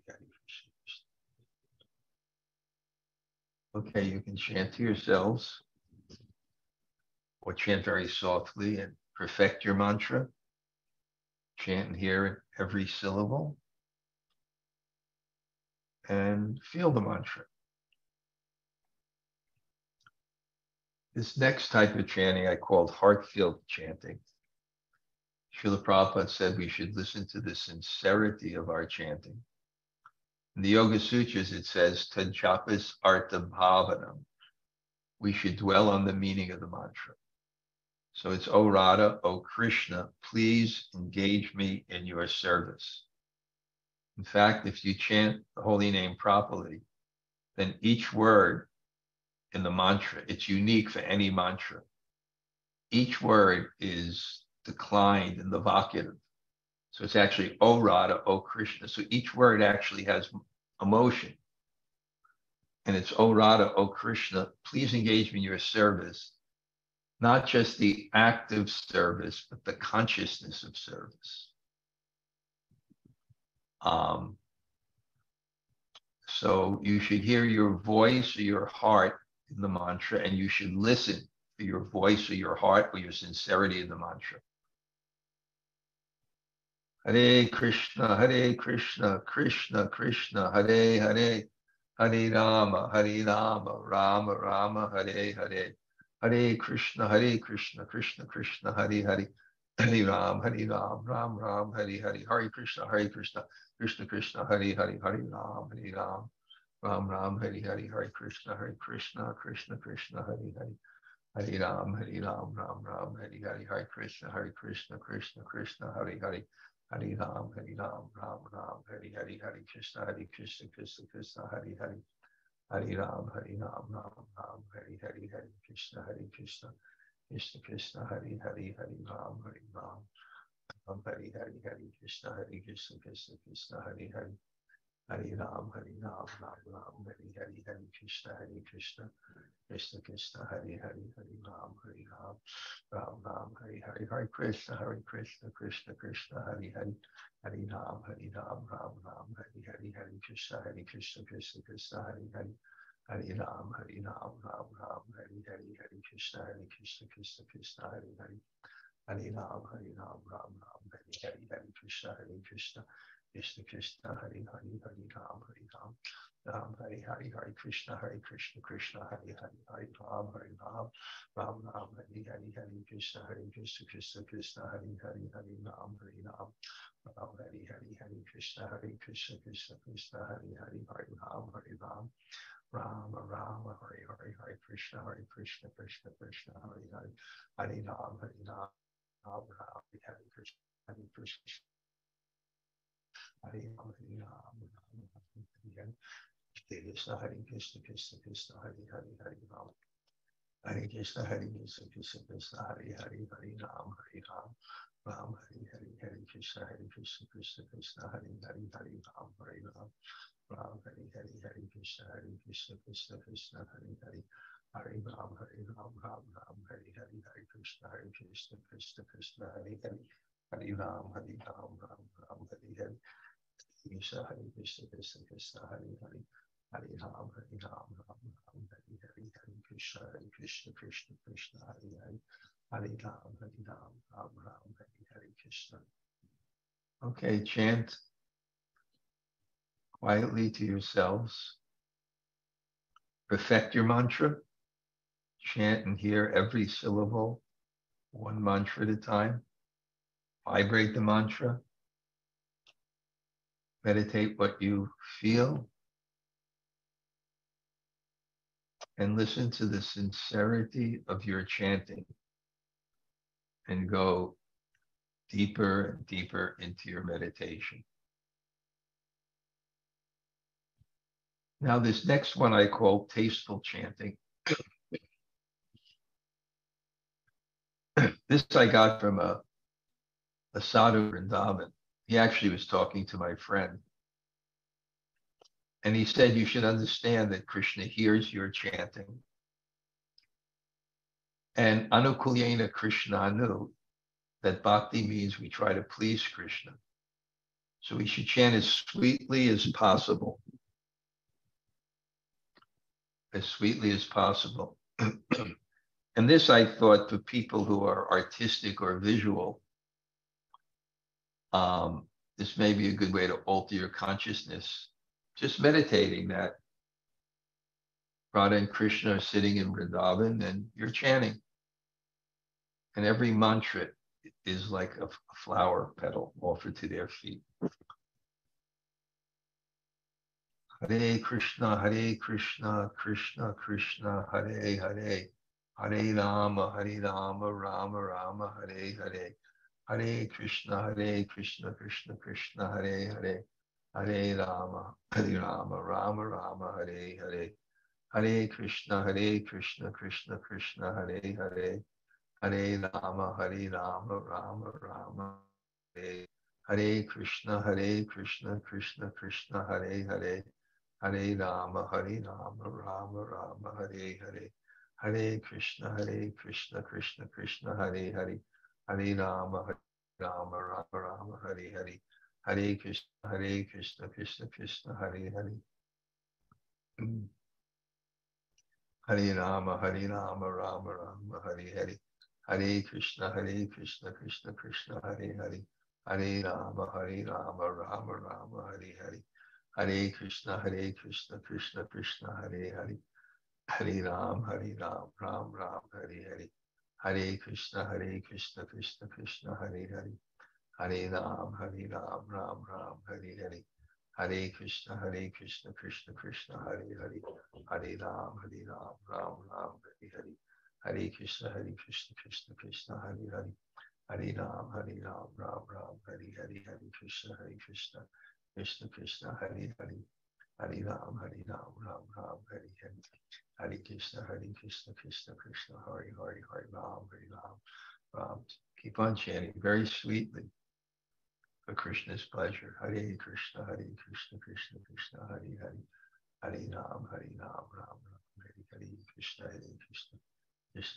S1: Hari Krishna Krishna. Okay, you can chant to yourselves or chant very softly and perfect your mantra. Chant and hear every syllable and feel the mantra. This next type of chanting I called heart-filled chanting. Srila Prabhupada said we should listen to the sincerity of our chanting. In the Yoga Sutras, it says, Tajapas arta bhavanam. We should dwell on the meaning of the mantra. So it's, O Radha, O Krishna, please engage me in your service. In fact, if you chant the holy name properly, then each word in the mantra, it's unique for any mantra. Each word is declined in the vocative. So it's actually, O Radha, O Krishna. So each word actually has emotion. And it's, O Radha, O Krishna, please engage me in your service. Not just the act of service, but the consciousness of service. So you should hear your voice or your heart in the mantra, and you should listen for your voice or your heart or your sincerity in the mantra. Hare Krishna, Krishna Krishna, Hare Hare, Hare Rama, Rama Rama, Hare Hare. Hare Krishna, Krishna Krishna, Hare Hare. Hare Ram, Ram Ram, Hare Hare. Hare Krishna, Krishna Krishna, Hare Hare. Hare Ram, Ram Ram, Hare Hare. Hare Krishna, Krishna Krishna, Hare Hare. Hare Ram, Ram Ram, Hare Hare. Hare Krishna, Krishna Krishna, Hare Hare. Hare Ram, Ram Ram, Hare Hare. Hare Krishna, Krishna Krishna, Hare Hare. Hare Ram, Ram Ram, Hare Hare. Hare Krishna, Krishna Krishna, Hare Hare. Hare Ram, Ram Hare Hare. Hare Krishna, Krishna Krishna, Hare Hare. Hare Ram, Ram Ram, Hare Hare. Hare Krishna, Krishna Krishna, Hare Hare. Hare Ram, Ram Ram, Hare Hare. Hare Krishna, Krishna Krishna, Hare Hare. Hare Ram, Ram Ram, Hare Hare. Hare Krishna, Krishna Krishna, Hare Hare. Hare Ram, Ram Ram, Hare Hare. Hare Krishna, Krishna Krishna, Hare Hare. Hare Ram, Ram Ram, Hare Hare. Hare Krishna, Krishna Krishna, Hare Hare. Hare Ram, Ram Hare Hare. Hare Krishna, Krishna Hare Hare. Hare Ram, Ram Ram, Hare Hare. Hare Krishna, Krishna Krishna, Hare Hare. Hare Ram, Ram Hare Hare. Hare Krishna, Krishna Krishna, Hare Hare. Hare Ram, Ram Hare Hare. Hare Krishna, Krishna Krishna, Hare Hare. Hare Ram, Ram Hare Hare. Krishna, Hare Krishna. Hare Ram, Ram Hare Hare. Krishna, Hare Krishna, Krishna Krishna, Hare Hare. Hare Ram, Hare Krishna, Krishna Krishna, Hare Hare. Hare Ram, Ram Hare Hare. Hare Krishna, Krishna Krishna, Hare Hare. Hare Ram, Ram Ram, Hari Hari, Hari Krishna, Krishna Krishna, Hari Hari, Hari Ram, Ram Ram, Hari Hari, Hari Krishna, Krishna Krishna, Hari Hari, Hari Ram, Ram Ram, Hari Hari, Krishna, Krishna Krishna, Hari Hari, Hari Ram, Ram Ram, Hari Hari, Hari Krishna, Krishna, Hari Hari, Hari Ram, Ram Ram, Hari Hari Krishna. Okay, chant quietly to yourselves. Perfect your mantra. Chant and hear every syllable, one mantra at a time. Vibrate the mantra. Meditate what you feel. And listen to the sincerity of your chanting. And go deeper and deeper into your meditation. Now, this next one I call tasteful chanting. This I got from a sadhu in Vrindavan. He actually was talking to my friend. And he said, you should understand that Krishna hears your chanting. And anukulyena Krishnanu, that bhakti means we try to please Krishna. So we should chant as sweetly as possible. As sweetly as possible. And this, I thought, for people who are artistic or visual, this may be a good way to alter your consciousness. Just meditating that Radha and Krishna are sitting in Vrindavan and you're chanting. And every mantra is like a flower petal offered to their feet. Hare Krishna, Krishna Krishna, Hare Hare. Hare Rama, Rama Rama, Hare Hare. Hare Krishna, Krishna Krishna, Hare Hare. Hare Rama, Rama Rama, Hare Hare. Hare Krishna, Krishna Krishna, Hare Hare. Hare Rama, Rama Rama, Hare. Hare Krishna, Krishna Krishna, Hare Hare. Hare Rama, Rama Rama, Hare Hare. Hare Krishna, Krishna Krishna, Hare Hare. Hare Rama, Rama Rama, Hare Hare. Hare Krishna, Krishna Hare Hare. Hare Rama, Rama Rama, Hare Hare. Hare Krishna, Krishna Hare Hare. Hare Rama, Rama Rama, Hare Hare. Hare Krishna, Krishna Hare Hare. Hare Ram, Ram Ram, Hare Hare. Hare Krishna, Krishna Hare Hare. Hare Ram, Ram Ram, Hare Hare. Hare Krishna, Krishna Hare Hare. Hare Ram, Ram Ram, Hare Hare. Hare Krishna, Krishna Hare Hare. Hare Ram, Ram Ram, Hare Hare. Hare Krishna, Krishna Hare Hare. Hare Ram, Ram Ram, Hare Hare. Hare Krishna, Krishna Hare Hare. Hare Ram, Ram. Keep on chanting very sweetly for Krishna's pleasure. Hare Krishna, Krishna Hare Hare. Hare Ram, Ram Ram, Hare Hare. Krishna,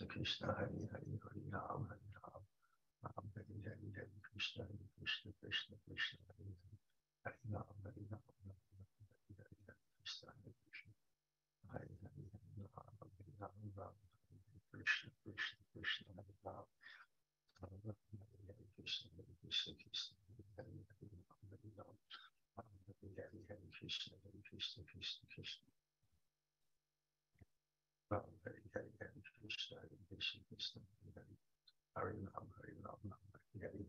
S1: Krishna Hare Hare. Hare Ram, Ram Hare Hare. Hare Krishna, Krishna Hare Hare. Hare Ram, Ram Hare Hare. Krishna, Hare Hare. Ram Krishna, Krishna Hare Ram. Hare Krishna, Krishna Hare Hare. Ram Hare Hare. Hare Krishna, Krishna Ram Hare Hare. Hare Krishna, Krishna Hare Hare. Hare Ram, Ram Hare Hare.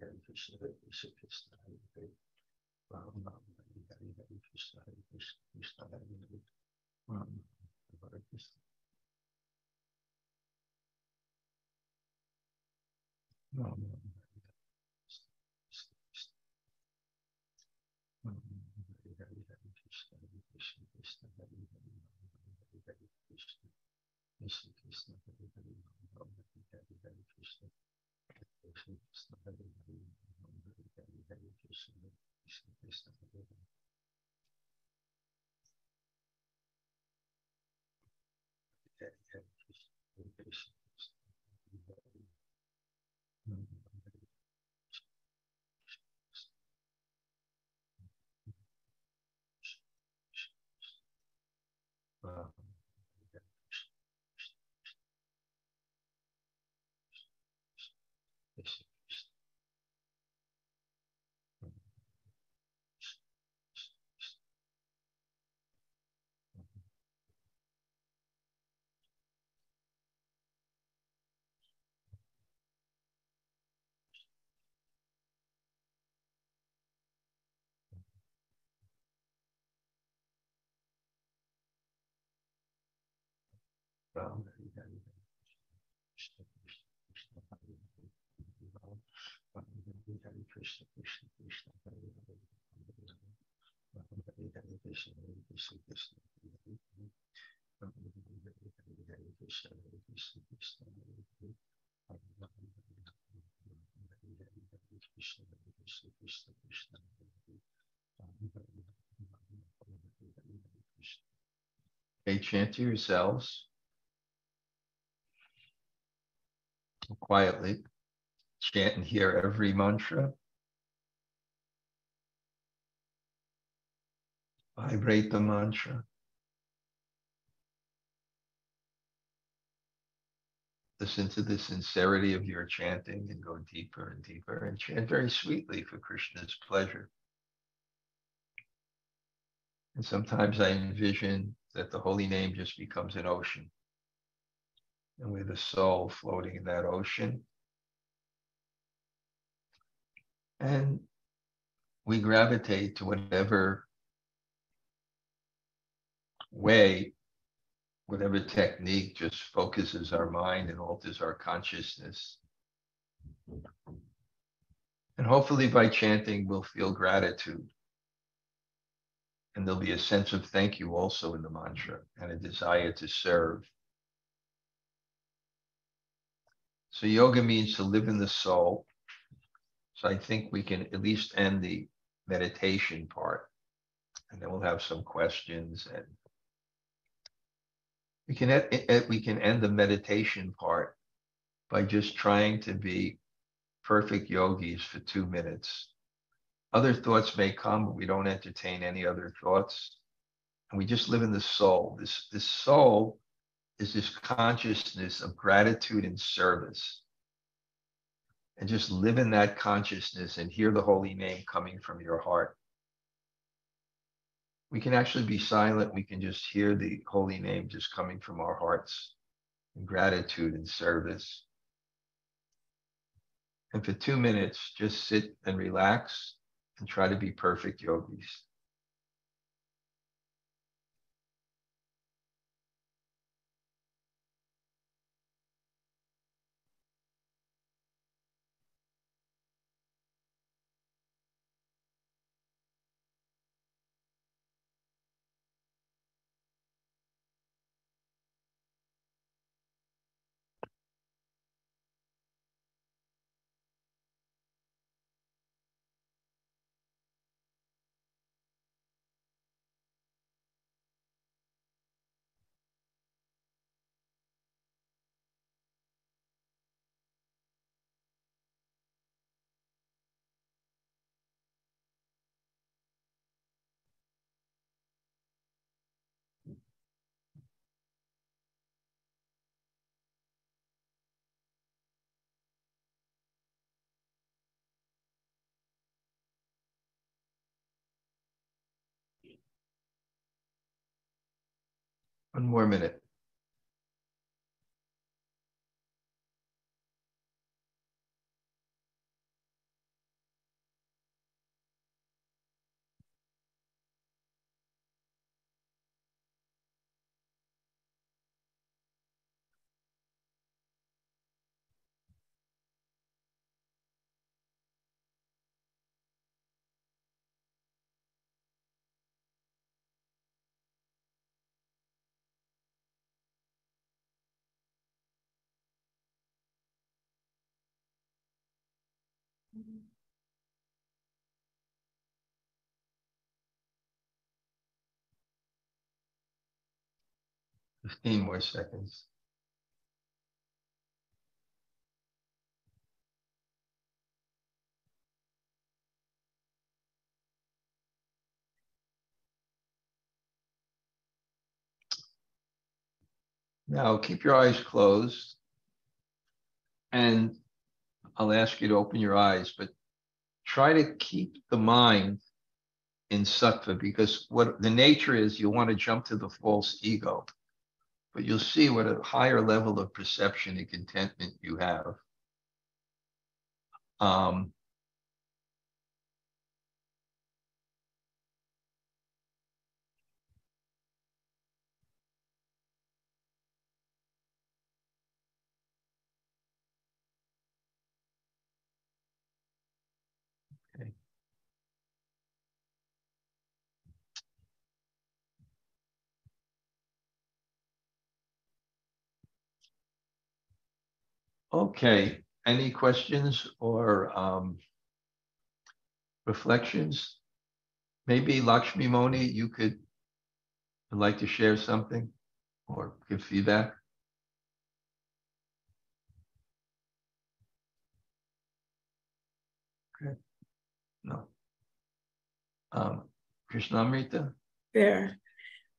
S1: Hare Krishna, Krishna Hare Hare. Ram Hare Hare. Hare Krishna, Krishna Hare Hare. Ram Hare Krishna. Ram Hare Hare. Krishna Hare Hare. Ram Hare Hare. Hare Krishna, Krishna Hare Hare. Ram Hare Hare. Hare Krishna, Krishna Hare Hare. Krishna, Krishna, Krishna, Hare Hare, Hare Hare, Krishna, Hare Krishna, Krishna, Hare Hare, Hare Krishna, Hare Krishna, Krishna, Hare Hare, Hare Krishna, Hare Krishna, Krishna, Krishna, Hare Hare. Okay, chant to yourselves quietly. Chant and hear every mantra. Vibrate the mantra. Listen to the sincerity of your chanting and go deeper and deeper and chant very sweetly for Krishna's pleasure. And sometimes I envision that the holy name just becomes an ocean. And we're the soul floating in that ocean. And we gravitate to whatever way, whatever technique just focuses our mind and alters our consciousness. And hopefully by chanting, we'll feel gratitude. And there'll be a sense of thank you also in the mantra and a desire to serve. So yoga means to live in the soul. So I think we can at least end the meditation part, and then we'll have some questions, and we can end the meditation part by just trying to be perfect yogis for 2 minutes. Other thoughts may come, but we don't entertain any other thoughts. And we just live in the soul. This soul is this consciousness of gratitude and service. And just live in that consciousness and hear the holy name coming from your heart. We can actually be silent. We can just hear the holy name just coming from our hearts in gratitude and service. And for 2 minutes, just sit and relax and try to be perfect yogis. One more minute. 15 more seconds. Now keep your eyes closed, and I'll ask you to open your eyes, but try to keep the mind in sattva, because what the nature is, you want to jump to the false ego, but you'll see what a higher level of perception and contentment you have. Okay. Okay. Any questions or reflections? Maybe Lakshmi Moni, you would like to share something or give feedback? Okay. No. Krishna-katha?
S3: There.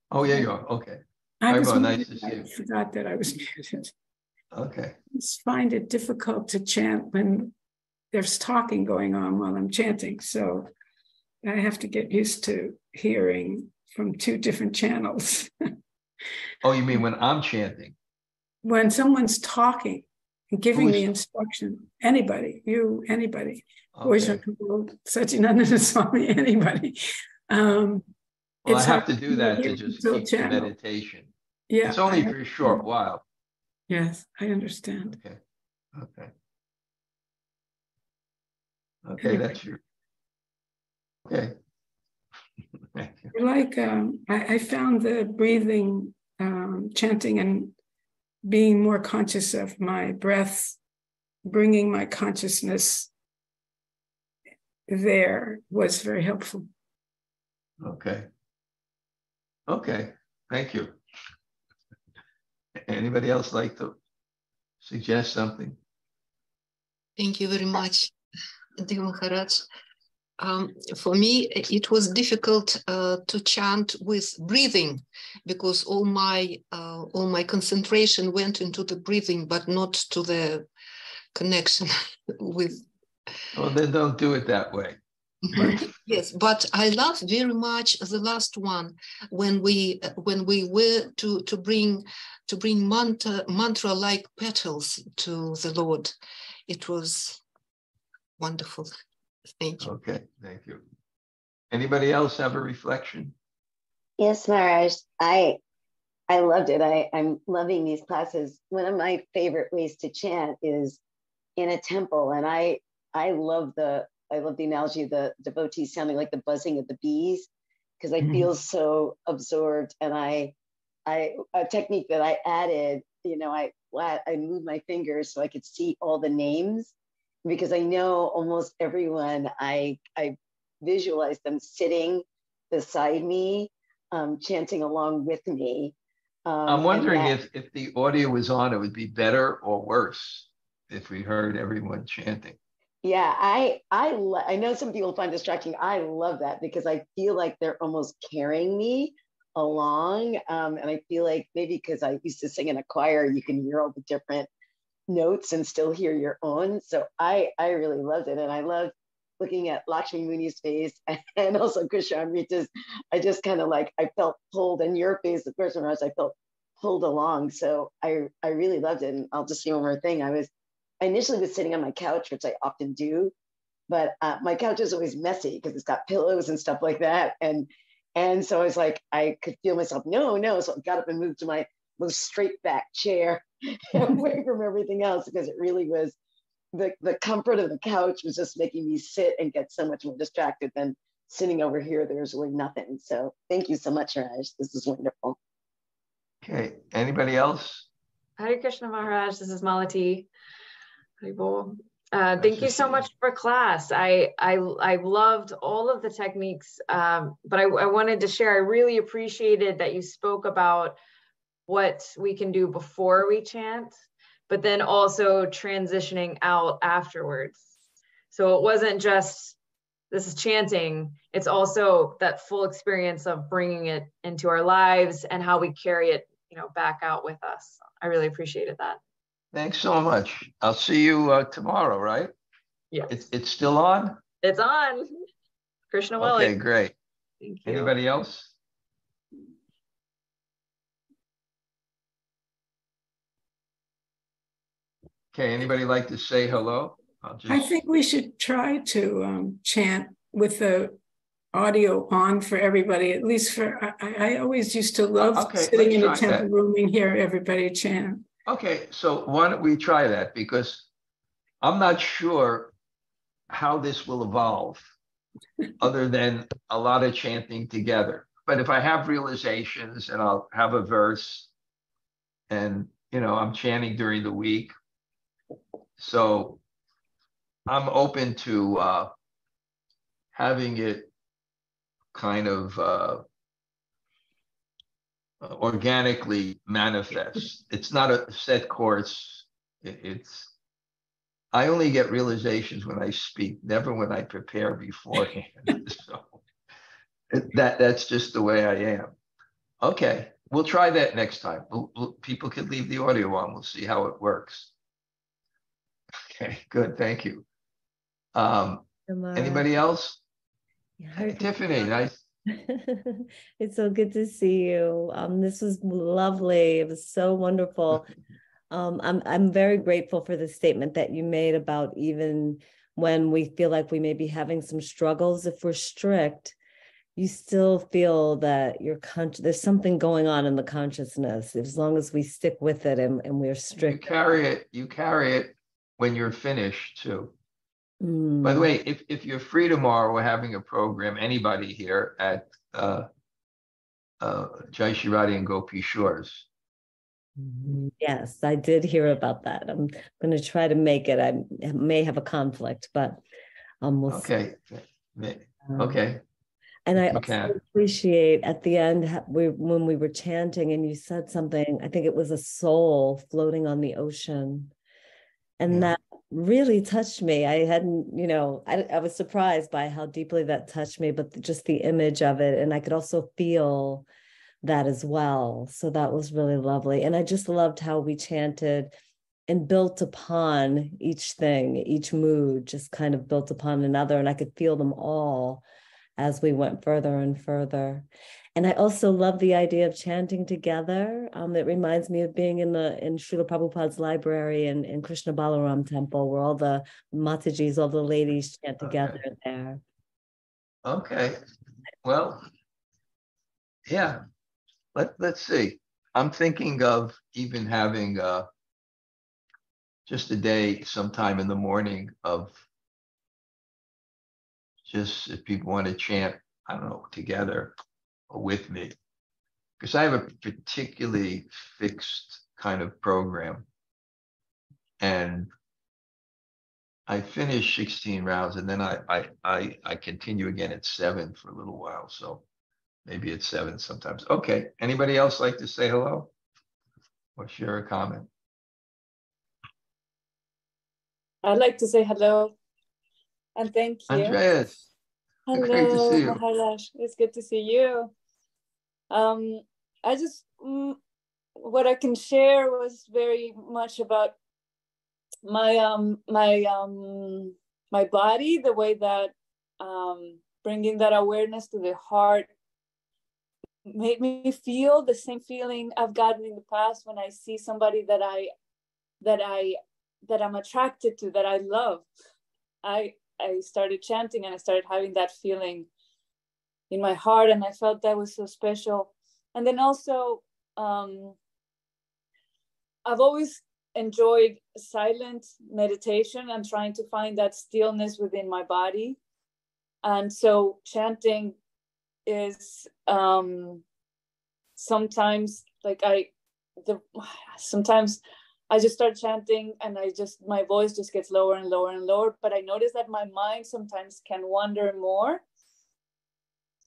S1: Oh, yeah, you are. Okay.
S3: Nice to see you. I forgot that I was muted.
S1: Okay.
S3: I just find it difficult to chant when there's talking going on while I'm chanting. So I have to get used to hearing from two different channels.
S1: Oh, you mean when I'm chanting?
S3: When someone's talking and giving the instruction, anybody, anybody,
S1: Okay.
S3: Sachinandana Swami, anybody.
S1: Well, I have to do that to just keep the meditation.
S3: Yeah,
S1: it's only for a short while.
S3: Yes, I understand.
S1: Okay. Okay. Okay, anyway. That's your. Okay. Thank you.
S3: Like I found the breathing, chanting, and being more conscious of my breath, bringing my consciousness there was very helpful.
S1: Okay. Okay. Thank you. Anybody else like to suggest something?
S4: Thank you very much, dear Maharaj. For me, it was difficult to chant with breathing because all my concentration went into the breathing, but not to the connection with.
S1: Well, then don't do it that way.
S4: Yes, but I love very much the last one when we were to bring mantra like petals to the Lord. It was wonderful. Thank you.
S1: Okay, thank you. Anybody else have a reflection?
S5: Yes, Maharaj, I loved it. I'm loving these classes. One of my favorite ways to chant is in a temple, and I love the analogy of the devotees sounding like the buzzing of the bees, because I feel so absorbed. And a technique that I added, I moved my fingers so I could see all the names, because I know almost everyone. I visualize them sitting beside me, chanting along with me.
S1: I'm wondering if the audio was on, it would be better or worse if we heard everyone chanting.
S5: Yeah, I know some people find distracting. I love that because I feel like they're almost carrying me along. And I feel like maybe because I used to sing in a choir, you can hear all the different notes and still hear your own. So I really loved it. And I love looking at Lakshmi Muni's face and also Krishna-amrita's. I just kind of I felt pulled, and your face, of course, I felt pulled along. So I really loved it. And I'll just say one more thing. I initially was sitting on my couch, which I often do, but my couch is always messy because it's got pillows and stuff like that. And so I was like, I could feel myself, no. So I got up and moved to my most straight back chair away from everything else, because it really was the comfort of the couch was just making me sit and get so much more distracted than sitting over here. There's really nothing. So thank you so much, Raj. This is wonderful.
S1: Okay. Anybody else?
S6: Hare Krishna Maharaj. This is Malati. Thank you so much for class. I loved all of the techniques, but I wanted to share. I really appreciated that you spoke about what we can do before we chant, but then also transitioning out afterwards. So it wasn't just, this is chanting, it's also that full experience of bringing it into our lives and how we carry it, you know, back out with us. I really appreciated that.
S1: Thanks so much. I'll see you tomorrow, right?
S6: Yeah.
S1: It's still on?
S6: It's on. Krishna willing.
S1: Okay, great.
S6: Thank you.
S1: Anybody else? Okay, anybody like to say hello?
S3: I think we should try to chant with the audio on for everybody, at least for, I always used to love sitting in a temple room and hear everybody chant.
S1: Okay, so why don't we try that? Because I'm not sure how this will evolve other than a lot of chanting together. But if I have realizations and I'll have a verse and, you know, I'm chanting during the week. So I'm open to having it kind of organically manifest. It's not a set course. I only get realizations when I speak, never when I prepare beforehand. So that's just the way I am. Okay, we'll try that next time. People can leave the audio on. We'll see how it works. Okay, good. Thank you. Anybody else?
S7: Yeah,
S1: Tiffany, nice.
S7: It's so good to see you. This was lovely. It was so wonderful. I'm very grateful for the statement that you made about even when we feel like we may be having some struggles, if we're strict, you still feel that there's something going on in the consciousness, as long as we stick with it and we're strict.
S1: You carry it when you're finished too. By the way, if you're free tomorrow, we're having a program, anybody here at Jai Shirati and Gopi Shores.
S7: Yes, I did hear about that. I'm going to try to make it. I may have a conflict, but we'll see.
S1: Okay.
S7: And I also appreciate at the end, when we were chanting and you said something, I think it was a soul floating on the ocean. And that really touched me. I hadn't, I was surprised by how deeply that touched me, but just the image of it. And I could also feel that as well. So that was really lovely. And I just loved how we chanted and built upon each thing, each mood, just kind of built upon another. And I could feel them all as we went further and further. And I also love the idea of chanting together. It reminds me of being in Srila Prabhupada's library in Krishna Balaram temple, where all the Matajis, all the ladies chant together there.
S1: Okay. Well, yeah. Let's see. I'm thinking of even having just a day sometime in the morning of just if people want to chant, I don't know, together or with me, because I have a particularly fixed kind of program. And I finish 16 rounds and then I continue again at 7 for a little while. So maybe it's 7 sometimes. Okay. Anybody else like to say hello or share a comment?
S8: I'd like to say hello and thank you.
S1: Andreas.
S8: Hello,
S1: great to see you.
S8: Maharaj. It's good to see you. I just, what I can share was very much about my body, the way that bringing that awareness to the heart made me feel the same feeling I've gotten in the past when I see somebody that I'm attracted to, that I love. I started chanting and I started having that feeling in my heart, and I felt that was so special. And then also, I've always enjoyed silent meditation and trying to find that stillness within my body. And so chanting is sometimes I just start chanting and my voice just gets lower and lower and lower, but I notice that my mind sometimes can wander more.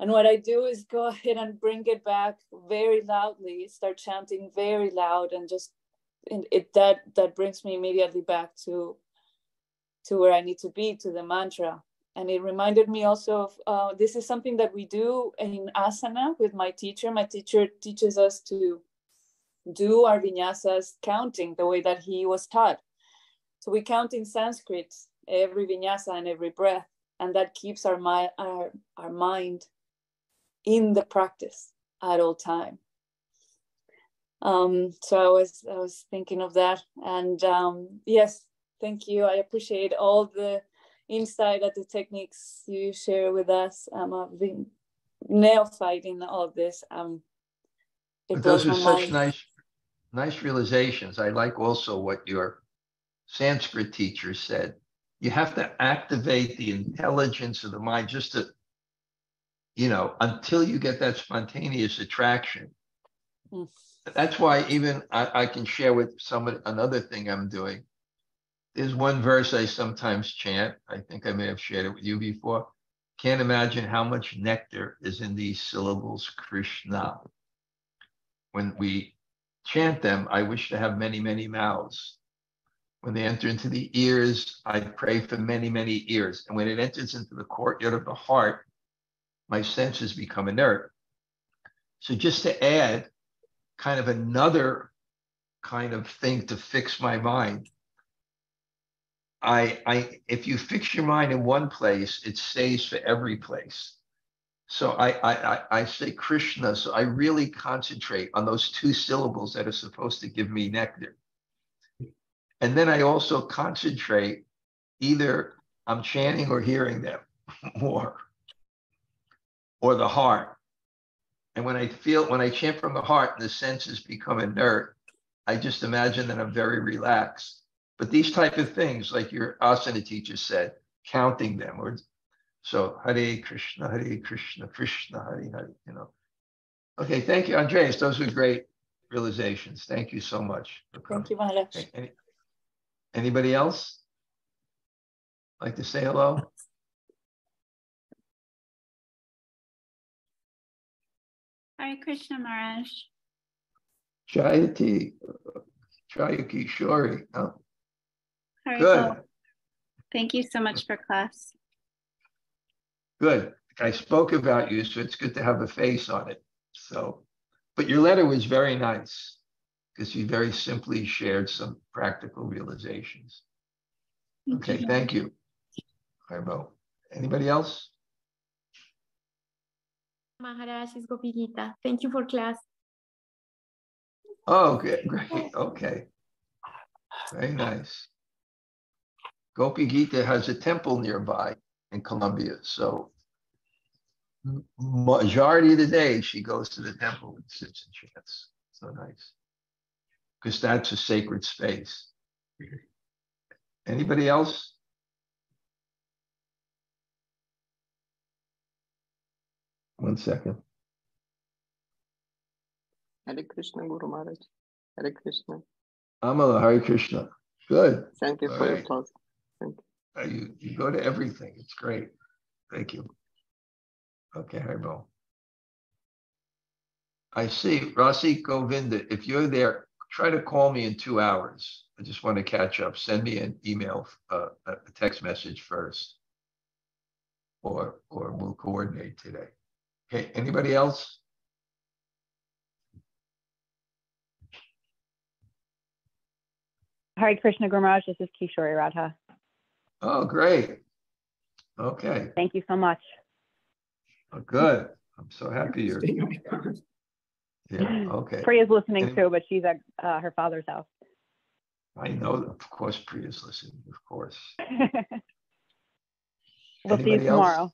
S8: And what I do is go ahead and bring it back very loudly, start chanting very loud, and just that brings me immediately back to where I need to be, to the mantra. And it reminded me also of this is something that we do in asana with my teacher. My teacher teaches us to do our vinyasas counting the way that he was taught. So we count in Sanskrit every vinyasa and every breath, and that keeps our mind in the practice at all time. So I was thinking of that, and yes, thank you. I appreciate all the insight and the techniques you share with us. I've been neophyte in all of this.
S1: Those are such nice realizations. I like also what your Sanskrit teacher said. You have to activate the intelligence of the mind just to, until you get that spontaneous attraction. Mm. That's why even I can share with someone another thing I'm doing. There's one verse I sometimes chant. I think I may have shared it with you before. Can't imagine how much nectar is in these syllables, Krishna. When we chant them, I wish to have many, many mouths. When they enter into the ears, I pray for many, many ears. And when it enters into the courtyard of the heart, my senses become inert. So just to add kind of another kind of thing to fix my mind, if you fix your mind in one place, it stays for every place. So I say Krishna, so I really concentrate on those two syllables that are supposed to give me nectar. And then I also concentrate, either I'm chanting or hearing them more, or the heart. And when I chant from the heart and the senses become inert, I just imagine that I'm very relaxed. But these type of things, like your asana teacher said, counting them, or so Hare Krishna, Krishna Hare Hare, Okay, thank you, Andreas. Those were great realizations. Thank you so much for coming.
S8: Thank you, Maharaj.
S1: Anybody else like to say hello?
S2: Hare Krishna, Maharaj.
S1: Jayati, Shori. Oh.
S2: Good. Thank you so much for class.
S1: Good. I spoke about you, so it's good to have a face on it. So, but your letter was very nice because you very simply shared some practical realizations. Okay, thank you. Harbo. Anybody else?
S9: Maharaj is Gopi Gita. Thank you for class.
S1: Oh, okay, great. Okay. Very nice. Gopi Gita has a temple nearby in Colombia. So majority of the day she goes to the temple and sits and chants. So nice. Because that's a sacred space. Anybody else? One second.
S10: Hare Krishna, Guru Maharaj. Hare Krishna.
S1: Amala, Hare Krishna. Good.
S10: Thank you for your class. Thank
S1: you. You go to everything. It's great. Thank you. Okay, Harbo. I see. Rasi Govinda, if you're there, try to call me in 2 hours. I just want to catch up. Send me an email, a text message first. Or we'll coordinate today. Okay, anybody else?
S11: Hare Krishna, Guru Maharaj. This is Kishori Radha.
S1: Oh, great. Okay.
S11: Thank you so much.
S1: Oh, good. I'm so happy you're here. Yeah, okay.
S11: Priya's listening too, but she's at her father's house.
S1: I know, of course, Priya's listening, of course.
S11: We'll see you tomorrow.
S1: Else?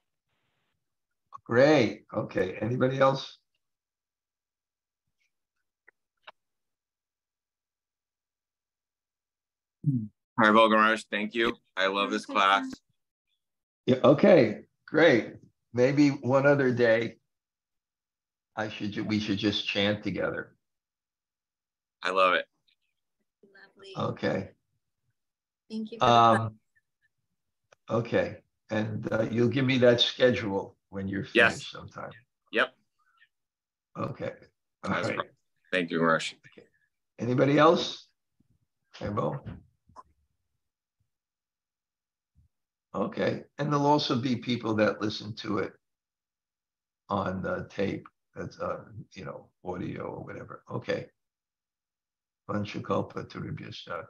S1: Great. Okay. Anybody else?
S12: Harbo Guru, thank you. I love this class.
S1: Yeah. Okay. Great. Maybe one other day we should just chant together.
S12: I love it.
S2: Lovely.
S1: Okay.
S2: Thank you. For
S1: okay. And you'll give me that schedule when you're finished sometime.
S12: Yep.
S1: Okay. All
S12: That's
S1: right.
S12: right. Thank you, Maharaj.
S1: Okay. Anybody else? Bo? Okay. And there'll also be people that listen to it on the tape. That's audio or whatever. Okay. Vanchakalpa Taribhyascha.